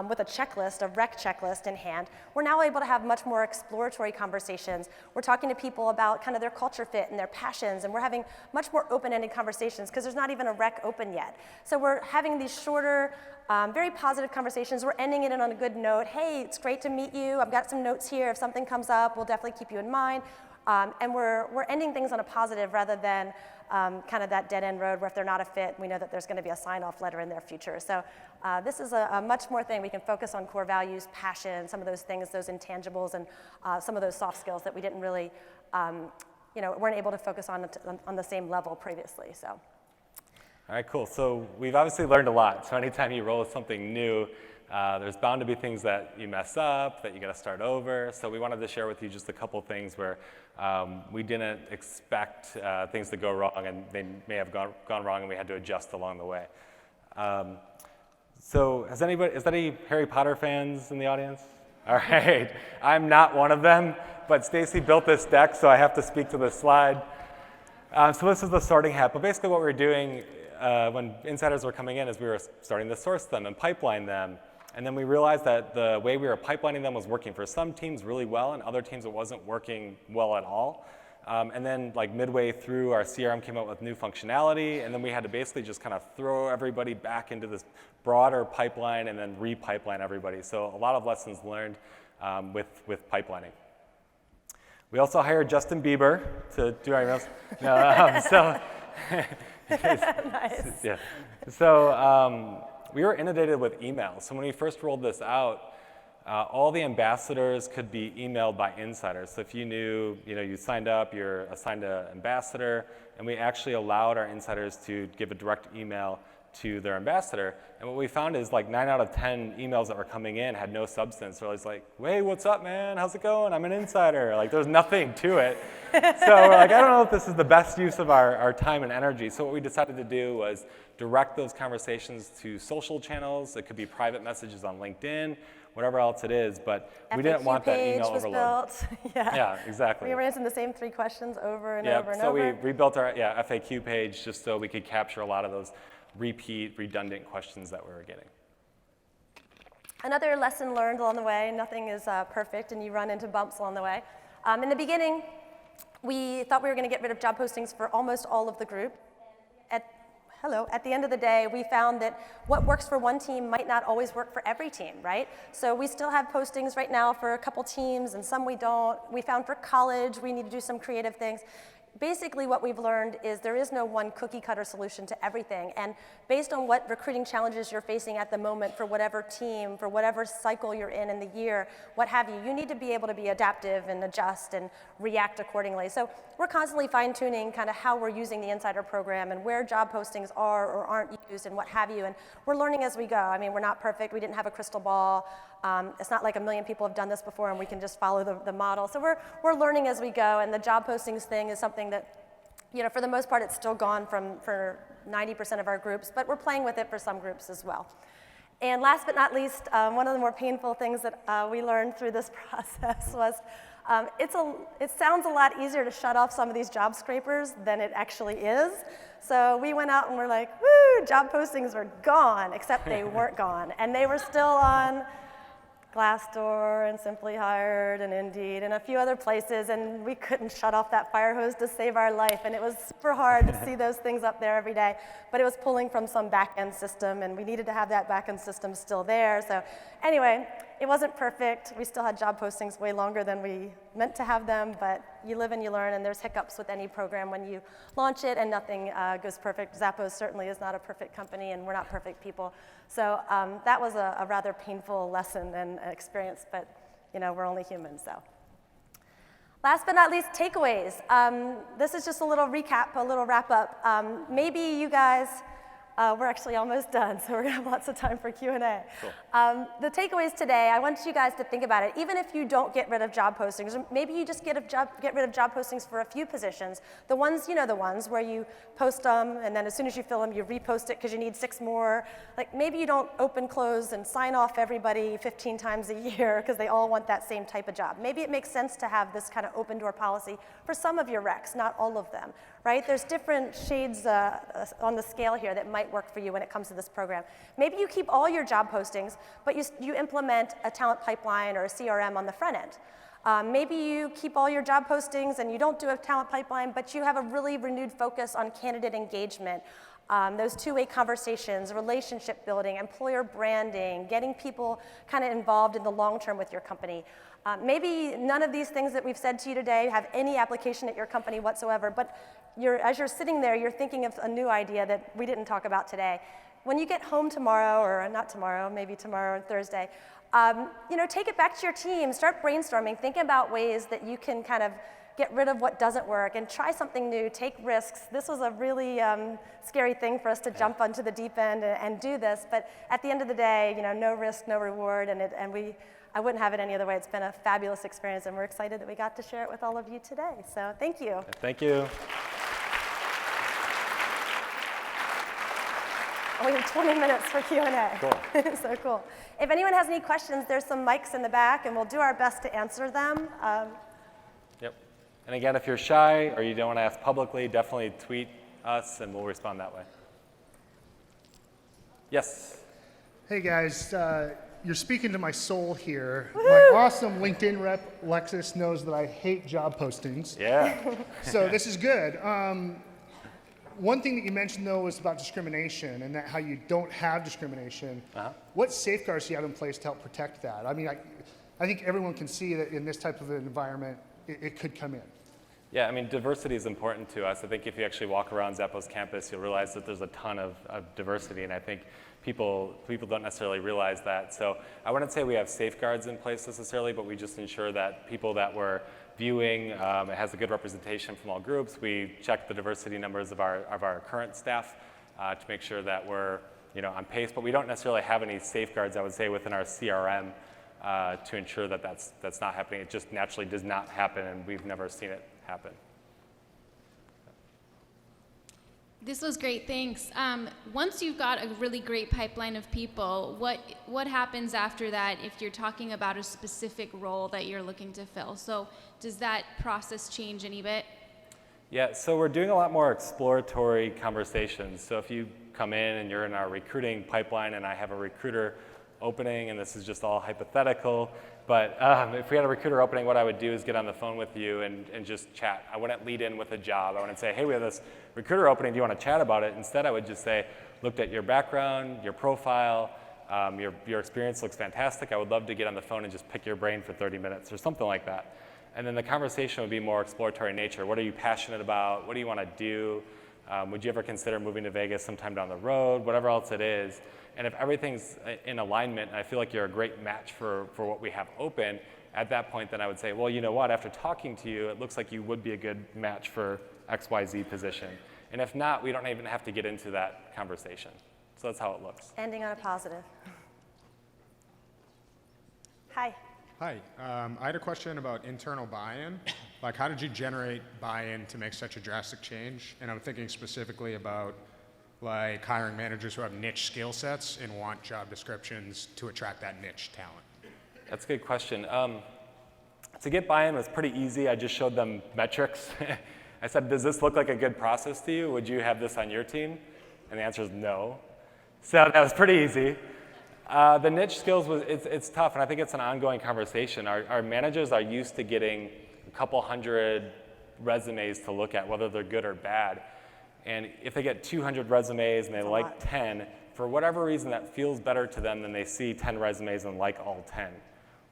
[SPEAKER 2] with a checklist, a rec checklist in hand, we're now able to have much more exploratory conversations. We're talking to people about kind of their culture fit and their passions, and we're having much more open-ended conversations because there's not even a rec open yet. So we're having these shorter, very positive conversations. We're ending it on a good note. Hey, it's great to meet you. I've got some notes here. If something comes up, we'll definitely keep you in mind. And we're ending things on a positive rather than kind of that dead-end road where if they're not a fit, we know that there's going to be a sign-off letter in their future. So this is a much more thing. We can focus on core values, passion, some of those things, those intangibles, and some of those soft skills that we didn't really, weren't able to focus on the same level previously. So.
[SPEAKER 1] All right, cool. So we've obviously learned a lot. So anytime you roll with something new, there's bound to be things that you mess up, that you got to start over. So we wanted to share with you just a couple things where we didn't expect things to go wrong, and they may have gone wrong, and we had to adjust along the way. So is there any Harry Potter fans in the audience? All right, I'm not one of them, but Stacy built this deck, so I have to speak to this slide. So this is the sorting hat, but basically what we were doing when insiders were coming in is we were starting to source them and pipeline them. And then we realized that the way we were pipelining them was working for some teams really well, and other teams it wasn't working well at all. And then like midway through, our CRM came out with new functionality, and then we had to basically just kind of throw everybody back into this broader pipeline and then re-pipeline everybody. So a lot of lessons learned with pipelining. We also hired Justin Bieber to do our emails.
[SPEAKER 2] Nice.
[SPEAKER 1] Yeah. So we were inundated with emails. So when we first rolled this out, all the ambassadors could be emailed by insiders. So if you knew, you signed up, you're assigned an ambassador, and we actually allowed our insiders to give a direct email to their ambassador. And what we found is like 9 out of 10 emails that were coming in had no substance. So I was like, hey, what's up, man? How's it going? I'm an insider. Like, there's nothing to it. So we're like, I don't know if this is the best use of our time and energy. So what we decided to do was direct those conversations to social channels. It could be private messages on LinkedIn, whatever else it is, but we didn't want that email overload. Yeah, exactly.
[SPEAKER 2] We were answering the same 3 questions over and over and
[SPEAKER 1] so
[SPEAKER 2] over.
[SPEAKER 1] we rebuilt our FAQ page just so we could capture a lot of those repeat, redundant questions that we were getting.
[SPEAKER 2] Another lesson learned along the way, nothing is perfect and you run into bumps along the way. In the beginning, we thought we were going to get rid of job postings for almost all of the group. At the end of the day, we found that what works for one team might not always work for every team, right? So we still have postings right now for a couple teams and some we don't. We found for college, we need to do some creative things. Basically what we've learned is there is no one cookie cutter solution to everything, and based on what recruiting challenges you're facing at the moment for whatever team, for whatever cycle you're in the year, what have you, you need to be able to be adaptive and adjust and react accordingly. So we're constantly fine-tuning kind of how we're using the Insider program and where job postings are or aren't used and what have you, and we're learning as we go. I mean, we're not perfect, we didn't have a crystal ball. It's not like a million people have done this before and we can just follow the model. So we're learning as we go, and the job postings thing is something that, for the most part, it's still gone for 90% of our groups, but we're playing with it for some groups as well. And last but not least, one of the more painful things that we learned through this process was it sounds a lot easier to shut off some of these job scrapers than it actually is. So we went out and we're like, woo, job postings are gone, except they weren't gone. And they were still on Glassdoor and Simply Hired and Indeed and a few other places, and we couldn't shut off that fire hose to save our life, and it was super hard to see those things up there every day, but it was pulling from some back-end system, and we needed to have that back-end system still there. So anyway, it wasn't perfect. We still had job postings way longer than we meant to have them, but you live and you learn, and there's hiccups with any program when you launch it, and nothing goes perfect. Zappos certainly is not a perfect company, and we're not perfect people. So that was a rather painful lesson and experience, but we're only humans, so. Last but not least, takeaways. This is just a little recap, a little wrap up. Maybe you guys, we're actually almost done, so we're gonna have lots of time for Q&A. Cool. The takeaways today, I want you guys to think about it. Even if you don't get rid of job postings, or maybe you just get rid of job postings for a few positions. The ones, the ones where you post them, and then as soon as you fill them, you repost it because you need 6 more. Like maybe you don't open, close, and sign off everybody 15 times a year because they all want that same type of job. Maybe it makes sense to have this kind of open door policy for some of your recs, not all of them, right? There's different shades on the scale here that might work for you when it comes to this program. Maybe you keep all your job postings, but you implement a talent pipeline or a CRM on the front end. Maybe you keep all your job postings and you don't do a talent pipeline, but you have a really renewed focus on candidate engagement, those two-way conversations, relationship building, employer branding, getting people kind of involved in the long term with your company. Maybe none of these things that we've said to you today have any application at your company whatsoever, but as you're sitting there, you're thinking of a new idea that we didn't talk about today. When you get home tomorrow, or not tomorrow, maybe tomorrow or Thursday, take it back to your team, start brainstorming, think about ways that you can kind of get rid of what doesn't work and try something new, take risks. This was a really scary thing for us to jump onto the deep end and do this, but at the end of the day, no risk, no reward, I wouldn't have it any other way. It's been a fabulous experience, and we're excited that we got to share it with all of you today. So thank you.
[SPEAKER 1] Thank you.
[SPEAKER 2] We have 20 minutes for Q&A.
[SPEAKER 1] Cool.
[SPEAKER 2] So cool. If anyone has any questions, there's some mics in the back, and we'll do our best to answer them.
[SPEAKER 1] Yep. And again, if you're shy or you don't want to ask publicly, definitely tweet us, and we'll respond that way. Yes.
[SPEAKER 3] Hey guys, you're speaking to my soul here. My awesome LinkedIn rep, Lexus, knows that I hate job postings.
[SPEAKER 1] Yeah.
[SPEAKER 3] So this is good. One thing that you mentioned, though, was about discrimination and that how you don't have discrimination. What safeguards do you have in place to help protect that? I mean, I think everyone can see that in this type of an environment, it could come in.
[SPEAKER 1] Yeah, I mean, diversity is important to us. I think if you actually walk around Zappos campus, you'll realize that there's a ton of diversity, and I think people don't necessarily realize that. So I wouldn't say we have safeguards in place necessarily, but we just ensure that people that we're viewing, it has a good representation from all groups. We check the diversity numbers of our current staff to make sure that we're on pace, but we don't necessarily have any safeguards, I would say, within our CRM to ensure that that's not happening. It just naturally does not happen, and we've never seen it happen.
[SPEAKER 4] This was great, thanks. Once you've got a really great pipeline of people, what happens after that if you're talking about a specific role that you're looking to fill? So does that process change any bit?
[SPEAKER 1] Yeah, so we're doing a lot more exploratory conversations. So if you come in and you're in our recruiting pipeline and I have a recruiter opening, and this is just all hypothetical, but if we had a recruiter opening, what I would do is get on the phone with you and just chat. I wouldn't lead in with a job. I wouldn't say, hey, we have this recruiter opening, do you want to chat about it? Instead, I would just say, looked at your background, your profile, your experience looks fantastic. I would love to get on the phone and just pick your brain for 30 minutes or something like that. And then the conversation would be more exploratory in nature. What are you passionate about? What do you want to do? Would you ever consider moving to Vegas sometime down the road? Whatever else it is. And if everything's in alignment, and I feel like you're a great match for what we have open, at that point, then I would say, well, you know what? After talking to you, it looks like you would be a good match for XYZ position. And if not, we don't even have to get into that conversation. So that's how it looks.
[SPEAKER 2] Ending on a positive. Hi.
[SPEAKER 5] Hi, I had a question about internal buy-in. Like, how did you generate buy-in to make such a drastic change? And I'm thinking specifically about like hiring managers who have niche skill sets and want job descriptions to attract that niche talent.
[SPEAKER 1] That's a good question. To get buy-in was pretty easy. I just showed them metrics. I said, does this look like a good process to you? Would you have this on your team? And the answer is no. So that was pretty easy. The niche skills, it's tough, and I think it's an ongoing conversation. Our managers are used to getting a couple hundred resumes to look at, whether they're good or bad. And if they get 200 resumes and they like 10, for whatever reason that feels better to them than they see 10 resumes and like all 10,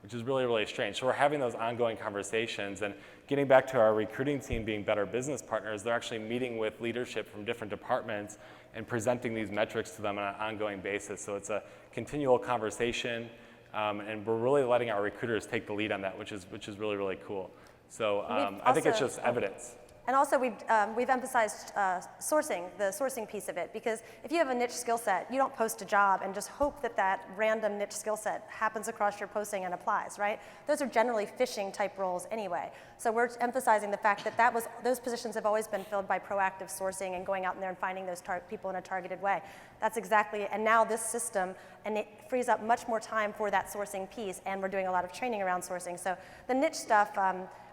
[SPEAKER 1] which is really, really strange. So we're having those ongoing conversations, and getting back to our recruiting team being better business partners, they're actually meeting with leadership from different departments and presenting these metrics to them on an ongoing basis. So it's a continual conversation, and we're really letting our recruiters take the lead on that, which is really, really cool. So I think it's just evidence.
[SPEAKER 2] And also, we've emphasized sourcing, the sourcing piece of it, because if you have a niche skill set, you don't post a job and just hope that that random niche skill set happens across your posting and applies, right? Those are generally phishing type roles anyway. So we're emphasizing the fact that those positions have always been filled by proactive sourcing and going out in there and finding those people in a targeted way. That's exactly, and now this system, and it frees up much more time for that sourcing piece, and we're doing a lot of training around sourcing. So the niche stuff,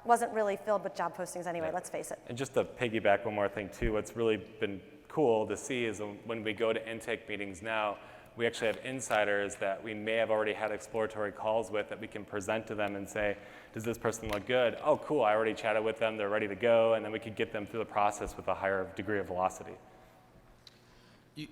[SPEAKER 2] wasn't really filled with job postings anyway, let's face it.
[SPEAKER 1] And just to piggyback one more thing too, what's really been cool to see is when we go to intake meetings now, we actually have insiders that we may have already had exploratory calls with that we can present to them and say, does this person look good? Oh, cool, I already chatted with them, they're ready to go, and then we could get them through the process with a higher degree of velocity.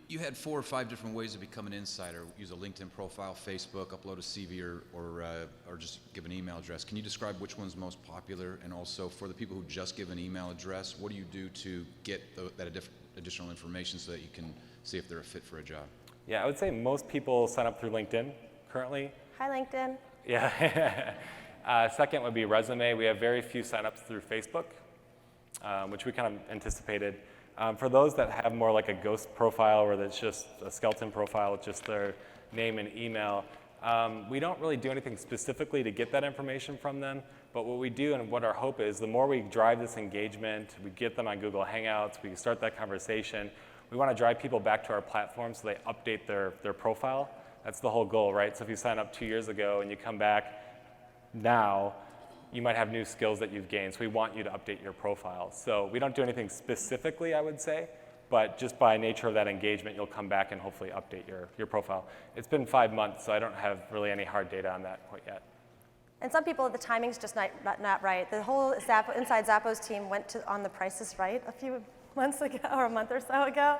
[SPEAKER 6] You had 4 or 5 different ways to become an insider. Use a LinkedIn profile, Facebook, upload a CV, or just give an email address. Can you describe which one's most popular? And also, for the people who just give an email address, what do you do to get that additional information so that you can see if they're a fit for a job?
[SPEAKER 1] Yeah, I would say most people sign up through LinkedIn currently.
[SPEAKER 2] Hi, LinkedIn.
[SPEAKER 1] Yeah. Second would be resume. We have very few signups through Facebook, which we kind of anticipated. For those that have more like a ghost profile where it's just a skeleton profile with just their name and email, we don't really do anything specifically to get that information from them, but what we do and what our hope is, the more we drive this engagement, we get them on Google Hangouts, we start that conversation, we want to drive people back to our platform so they update their profile. That's the whole goal, right? So if you sign up 2 years ago and you come back now, you might have new skills that you've gained, so we want you to update your profile. So we don't do anything specifically, I would say, but just by nature of that engagement, you'll come back and hopefully update your profile. It's been 5 months, so I don't have really any hard data on that quite yet.
[SPEAKER 2] And some people, the timing's just not right. The whole Inside Zappos team went on The Price is Right a few months ago, or a month or so ago,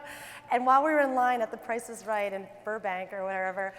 [SPEAKER 2] and while we were in line at The Price is Right in Burbank or wherever,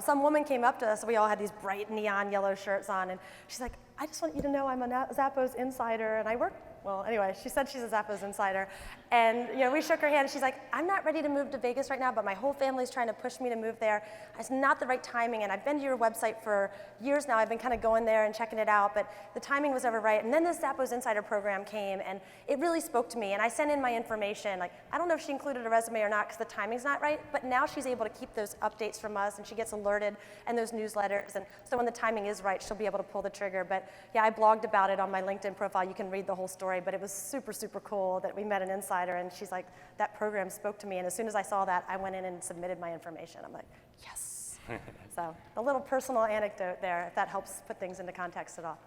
[SPEAKER 2] some woman came up to us. We all had these bright neon yellow shirts on, and she's like, I just want you to know I'm a Zappos Insider, and I work, well, anyway, she said she's a Zappos Insider. And we shook her hand, and she's like, I'm not ready to move to Vegas right now, but my whole family's trying to push me to move there. It's not the right timing, and I've been to your website for years now. I've been kind of going there and checking it out, but the timing was never right. And then this Zappos Insider program came, and it really spoke to me, and I sent in my information. Like, I don't know if she included a resume or not because the timing's not right, but now she's able to keep those updates from us, and she gets alerted and those newsletters, and so when the timing is right, she'll be able to pull the trigger. But yeah, I blogged about it on my LinkedIn profile. You can read the whole story, but it was super, super cool that we met an insider, and she's like, that program spoke to me, and as soon as I saw that, I went in and submitted my information. I'm like, yes. So a little personal anecdote there, if that helps put things into context at all.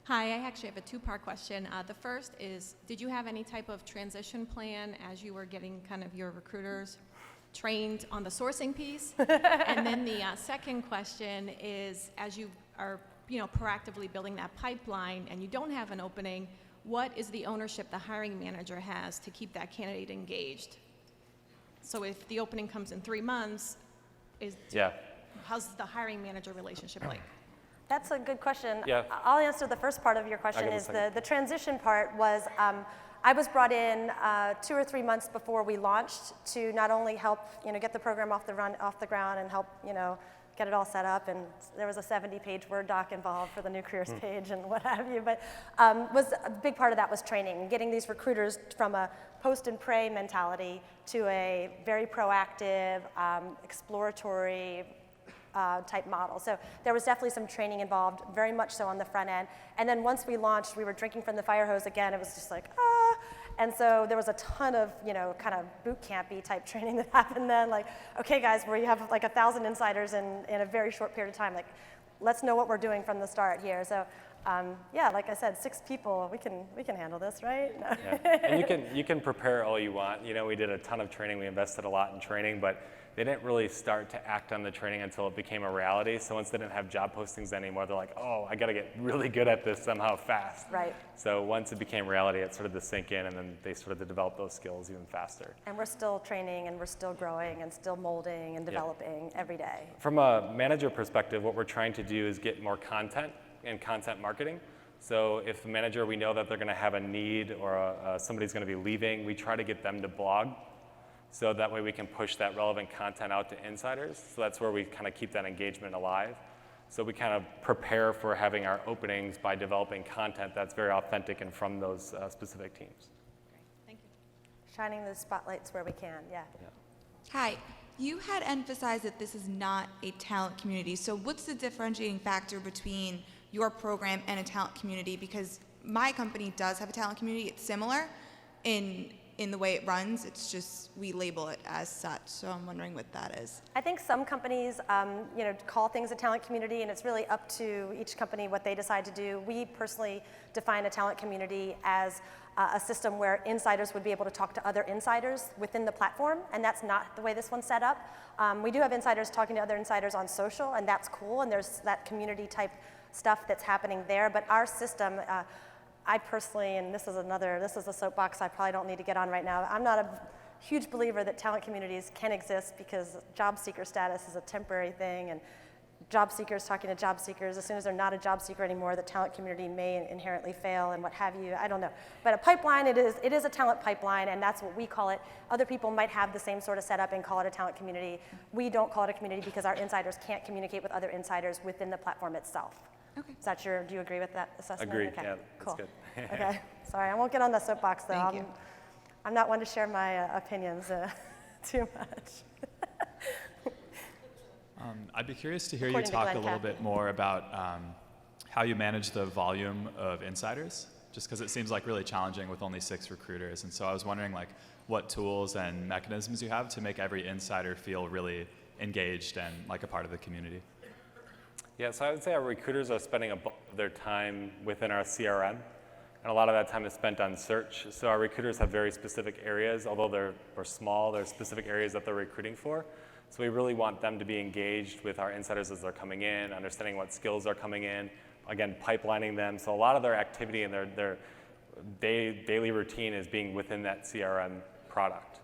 [SPEAKER 7] Hi, I actually have a 2-part question. The first is, did you have any type of transition plan as you were getting kind of your recruiters trained on the sourcing piece? And then the second question is, as you are proactively building that pipeline and you don't have an opening, what is the ownership the hiring manager has to keep that candidate engaged? So if the opening comes in 3 months, how's the hiring manager relationship like?
[SPEAKER 2] That's a good question.
[SPEAKER 1] Yeah.
[SPEAKER 2] I'll answer the first part of your question. Is the transition part was, I was brought in 2 or 3 months before we launched to not only help get the program off the ground and help get it all set up, and there was a 70-page Word doc involved for the new careers page and what have you, but was a big part of that was training, getting these recruiters from a post and pray mentality to a very proactive, exploratory type model. So there was definitely some training involved, very much so on the front end. And then once we launched, we were drinking from the fire hose again. It was just like, And so there was a ton of, kind of boot campy type training that happened then. Like, okay, guys, where you have like 1,000 insiders in a very short period of time. Like, let's know what we're doing from the start here. So, like I said, 6 people, we can handle this, right? No.
[SPEAKER 1] Yeah. And you can prepare all you want. We did a ton of training. We invested a lot in training, but they didn't really start to act on the training until it became a reality. So once they didn't have job postings anymore, they're like, oh, I got to get really good at this somehow fast.
[SPEAKER 2] Right.
[SPEAKER 1] So once it became reality, it started to sink in, and then they started to develop those skills even faster.
[SPEAKER 2] And we're still training, and we're still growing, and still molding and developing every day.
[SPEAKER 1] From a manager perspective, what we're trying to do is get more content and content marketing. So if the manager, we know that they're going to have a need or somebody's going to be leaving, we try to get them to blog. So that way we can push that relevant content out to insiders. So that's where we kind of keep that engagement alive. So we kind of prepare for having our openings by developing content that's very authentic and from those specific teams.
[SPEAKER 7] Thank you.
[SPEAKER 2] Shining those spotlights where we can, yeah.
[SPEAKER 8] Hi. You had emphasized that this is not a talent community. So what's the differentiating factor between your program and a talent community? Because my company does have a talent community. It's similar in the way it runs. It's just we label it as such. So I'm wondering what that is.
[SPEAKER 2] I think some companies, call things a talent community, and it's really up to each company what they decide to do. We personally define a talent community as a system where insiders would be able to talk to other insiders within the platform, and that's not the way this one's set up. We do have insiders talking to other insiders on social, and that's cool, and there's that community type stuff that's happening there, but our system, I personally, and this is a soapbox I probably don't need to get on right now, I'm not a huge believer that talent communities can exist because job seeker status is a temporary thing, and job seekers talking to job seekers, as soon as they're not a job seeker anymore, the talent community may inherently fail and what have you, I don't know. But a pipeline, it is a talent pipeline, and that's what we call it. Other people might have the same sort of setup and call it a talent community. We don't call it a community because our insiders can't communicate with other insiders within the platform itself.
[SPEAKER 8] Okay.
[SPEAKER 2] Is that do you agree with that assessment?
[SPEAKER 1] Agreed,
[SPEAKER 2] okay.
[SPEAKER 1] yeah,
[SPEAKER 2] Cool.
[SPEAKER 1] that's good.
[SPEAKER 2] Okay, sorry, I won't get on the soapbox though.
[SPEAKER 8] Thank you.
[SPEAKER 2] I'm not one to share my opinions too much.
[SPEAKER 9] I'd be curious to hear you
[SPEAKER 2] According to
[SPEAKER 9] talk
[SPEAKER 2] Glenn
[SPEAKER 9] a little
[SPEAKER 2] Cap.
[SPEAKER 9] bit more about how you manage the volume of insiders, just because it seems like really challenging with only 6 recruiters. And so I was wondering what tools and mechanisms you have to make every insider feel really engaged and like a part of the community.
[SPEAKER 1] Yeah, so I would say our recruiters are spending a bulk of their time within our CRM, and a lot of that time is spent on search. So our recruiters have very specific areas, although they're small, they're specific areas that they're recruiting for. So we really want them to be engaged with our insiders as they're coming in, understanding what skills are coming in, again, pipelining them. So a lot of their activity and their daily routine is being within that CRM product.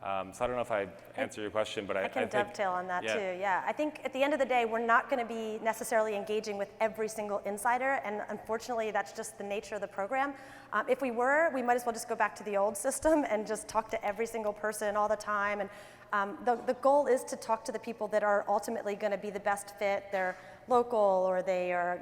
[SPEAKER 1] So I don't know if I answered your question, but I
[SPEAKER 2] can
[SPEAKER 1] think,
[SPEAKER 2] dovetail on that too, yeah. I think at the end of the day, we're not going to be necessarily engaging with every single insider, and unfortunately, that's just the nature of the program. If we were, we might as well just go back to the old system and just talk to every single person all the time. And the goal is to talk to the people that are ultimately going to be the best fit. They're local, or they are,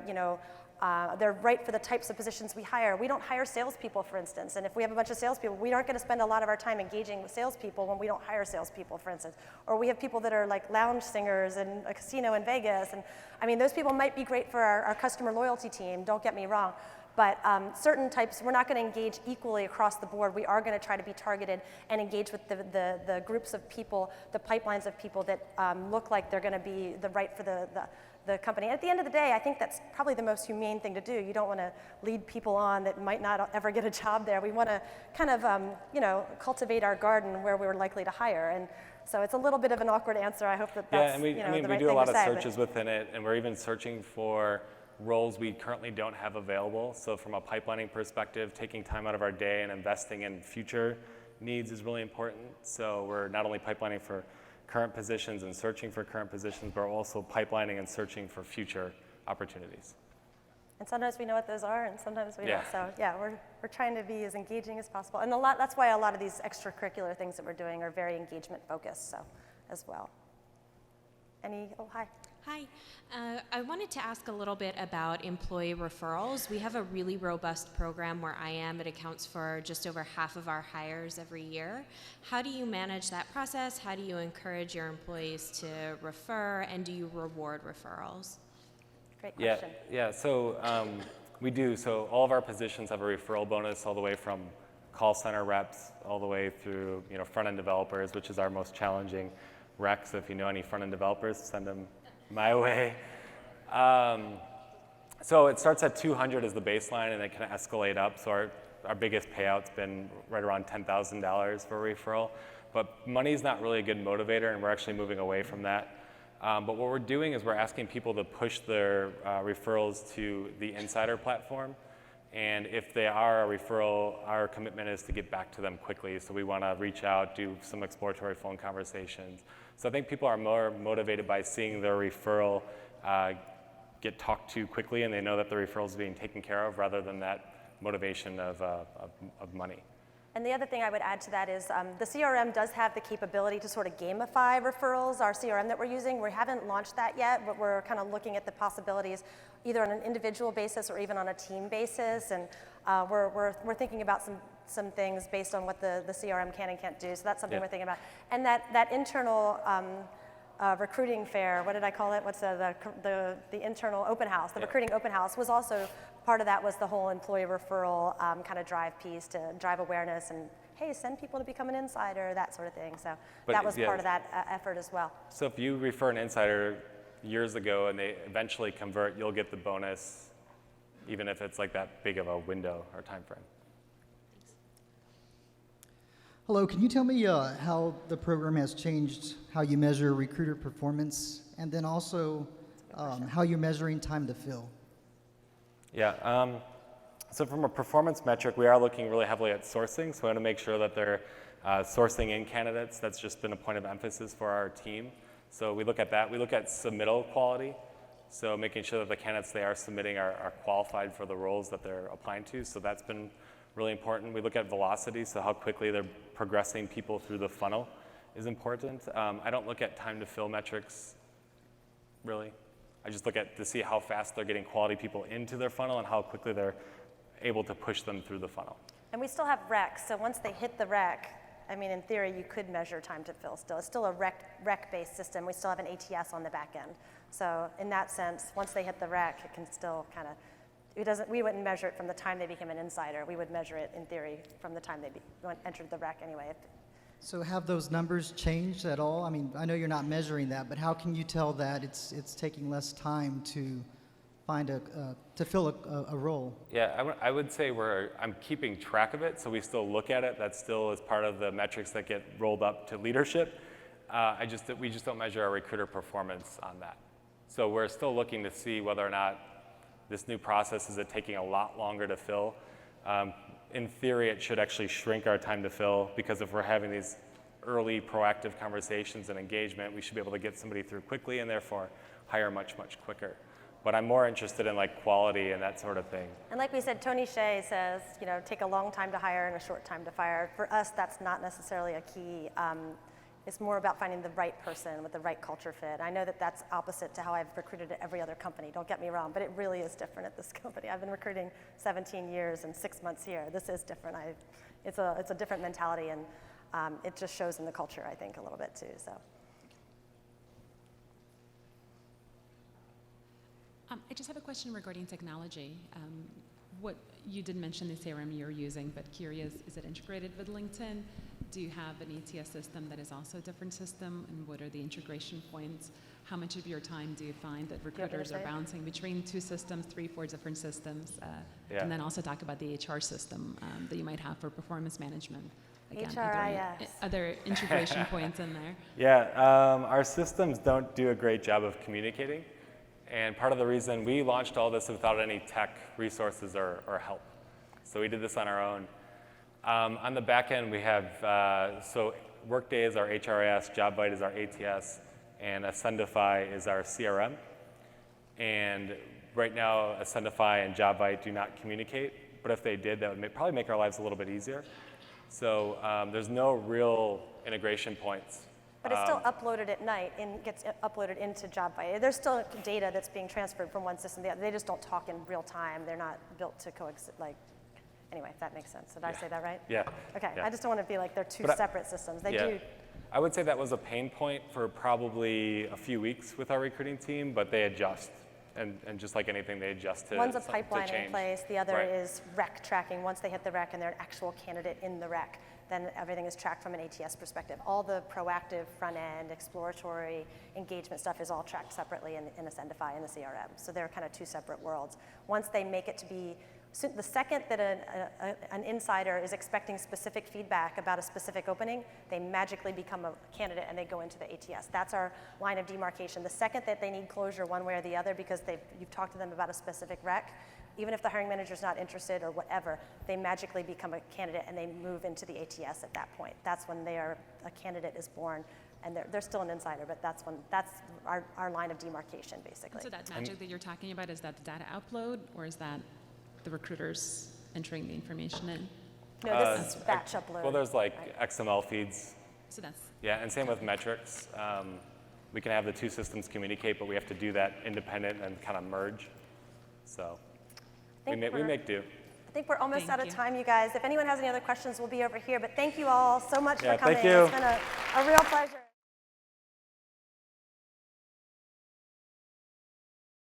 [SPEAKER 2] they're right for the types of positions we hire. We don't hire salespeople, for instance, and if we have a bunch of salespeople, we aren't going to spend a lot of our time engaging with salespeople when we don't hire salespeople, for instance. Or we have people that are like lounge singers in a casino in Vegas, and I mean, those people might be great for our customer loyalty team, don't get me wrong, but certain types, we're not going to engage equally across the board. We are going to try to be targeted and engage with the groups of people, the pipelines of people that look like they're going to be the right for the company. At the end of the day, I think that's probably the most humane thing to do. You don't want to lead people on that might not ever get a job there. We want to kind of, cultivate our garden where we're likely to hire. And so it's a little bit of an awkward answer. I hope that that's,
[SPEAKER 1] we
[SPEAKER 2] the right
[SPEAKER 1] do a
[SPEAKER 2] thing
[SPEAKER 1] lot
[SPEAKER 2] to
[SPEAKER 1] of
[SPEAKER 2] say,
[SPEAKER 1] searches within it, and we're even searching for roles we currently don't have available. So from a pipelining perspective, taking time out of our day and investing in future needs is really important. So we're not only pipelining for current positions and searching for current positions, but also pipelining and searching for future opportunities.
[SPEAKER 2] And sometimes we know what those are, and sometimes we
[SPEAKER 1] Yeah.
[SPEAKER 2] don't. So yeah, we're trying to be as engaging as possible. And that's why a lot of these extracurricular things that we're doing are very engagement focused, so as well. Hi.
[SPEAKER 10] Hi. I wanted to ask a little bit about employee referrals. We have a really robust program where it accounts for just over half of our hires every year. How do you manage that process? How do you encourage your employees to refer, and do you reward referrals?
[SPEAKER 2] Great question.
[SPEAKER 1] Yeah. So we do. So all of our positions have a referral bonus, all the way from call center reps all the way through front-end developers, which is our most challenging rec. So if you know any front-end developers, send them my way. So it starts at 200 as the baseline, and it can escalate up. So our biggest payout's been right around $10,000 for a referral. But money's not really a good motivator, and we're actually moving away from that. But what we're doing is we're asking people to push their referrals to the Insider platform. And if they are a referral, our commitment is to get back to them quickly. So we want to reach out, do some exploratory phone conversations. So I think people are more motivated by seeing their referral get talked to quickly, and they know that the referral is being taken care of, rather than that motivation of money.
[SPEAKER 2] And the other thing I would add to that is the CRM does have the capability to sort of gamify referrals, our CRM that we're using. We haven't launched that yet, but we're kind of looking at the possibilities either on an individual basis or even on a team basis. And we're thinking about some things based on what the CRM can and can't do. So that's something we're thinking about. And that internal recruiting fair, what did I call it? What's the internal open house? The recruiting open house was also part of that, was the whole employee referral kind of drive piece to drive awareness and, hey, send people to become an insider, that sort of thing. So that was part of that effort as well.
[SPEAKER 1] So if you refer an insider years ago and they eventually convert, you'll get the bonus, even if it's like that big of a window or time frame.
[SPEAKER 11] Hello, can you tell me how the program has changed how you measure recruiter performance, and then also how you're measuring time to fill?
[SPEAKER 1] Yeah, so from a performance metric, we are looking really heavily at sourcing. So we want to make sure that they're sourcing in candidates. That's just been a point of emphasis for our team. So we look at that. We look at submittal quality. So making sure that the candidates they are submitting are qualified for the roles that they're applying to. So that's been really important. We look at velocity, so how quickly they're progressing people through the funnel is important. I don't look at time to fill metrics, really. I just look at to see how fast they're getting quality people into their funnel and how quickly they're able to push them through the funnel.
[SPEAKER 2] And we still have recs, so once they hit the rec, I mean, in theory, you could measure time to fill still. It's still a rec-based system. We still have an ATS on the back end. So in that sense, once they hit the rec, it can still kind of, we wouldn't measure it from the time they became an insider. We would measure it, in theory, from the time they entered the rec anyway.
[SPEAKER 11] So have those numbers changed at all? I mean, I know you're not measuring that, but how can you tell that it's taking less time to find to fill a role?
[SPEAKER 1] Yeah, I would say I'm keeping track of it, so we still look at it. That still is part of the metrics that get rolled up to leadership. We just don't measure our recruiter performance on that. So we're still looking to see whether or not this new process is taking a lot longer to fill. In theory, it should actually shrink our time to fill, because if we're having these early proactive conversations and engagement, we should be able to get somebody through quickly and therefore hire much, much quicker. But I'm more interested in like quality and that sort of thing.
[SPEAKER 2] And like we said, Tony Hsieh says, take a long time to hire and a short time to fire. For us, that's not necessarily a key. It's more about finding the right person with the right culture fit. I know that that's opposite to how I've recruited at every other company, don't get me wrong, but it really is different at this company. I've been recruiting 17 years and 6 months here. This is different. It's a different mentality, and it just shows in the culture, I think, a little bit too. So.
[SPEAKER 12] I just have a question regarding technology. What you did mention the CRM you're using, but curious, is it integrated with LinkedIn? Do you have an ATS system that is also a different system, and what are the integration points? How much of your time do you find that recruiters are bouncing between 2 systems, 3, 4 different systems? And then also talk about the HR system that you might have for performance management. Again, other integration points in there?
[SPEAKER 1] Yeah, our systems don't do a great job of communicating. And part of the reason we launched all this without any tech resources or help. So we did this on our own. On the back end, we have, so Workday is our HRIS, JobBite is our ATS, and Ascendify is our CRM. And right now, Ascendify and JobBite do not communicate, but if they did, that would probably make our lives a little bit easier. So there's no real integration points.
[SPEAKER 2] But it's still uploaded at night and gets uploaded into JobBite. There's still data that's being transferred from one system to the other. They just don't talk in real time. They're not built to coexist. Anyway, if that makes sense. Did I say that right?
[SPEAKER 1] Yeah.
[SPEAKER 2] Okay.
[SPEAKER 1] Yeah.
[SPEAKER 2] I just don't want to be like they're 2 separate systems. They do.
[SPEAKER 1] I would say that was a pain point for probably a few weeks with our recruiting team, but they adjust. And just like anything, they adjust to
[SPEAKER 2] One's a pipeline in place. The other
[SPEAKER 1] Right.
[SPEAKER 2] is rec tracking. Once they hit the rec and they're an actual candidate in the rec, then everything is tracked from an ATS perspective. All the proactive front-end, exploratory engagement stuff is all tracked separately in Ascendify and the CRM. So they're kind of 2 separate worlds. Once they make it to be So the second that an insider is expecting specific feedback about a specific opening, they magically become a candidate and they go into the ATS. That's our line of demarcation. The second that they need closure one way or the other because you've talked to them about a specific rec, even if the hiring manager's not interested or whatever, they magically become a candidate and they move into the ATS at that point. That's when a candidate is born. And they're still an insider, but that's our line of demarcation, basically.
[SPEAKER 12] So that magic that you're talking about, is that the data upload, or is that the recruiters entering the information in?
[SPEAKER 2] No, this is batch upload.
[SPEAKER 1] Well, there's like XML feeds.
[SPEAKER 12] So that's
[SPEAKER 1] Yeah, and same with metrics. We can have the two systems communicate, but we have to do that independent and kind of merge. So we make do.
[SPEAKER 2] I think we're almost
[SPEAKER 12] Thank
[SPEAKER 2] out of
[SPEAKER 12] you.
[SPEAKER 2] time, you guys. If anyone has any other questions, we'll be over here. But thank you all so much
[SPEAKER 1] Yeah,
[SPEAKER 2] for coming.
[SPEAKER 1] thank you.
[SPEAKER 2] It's been a real pleasure.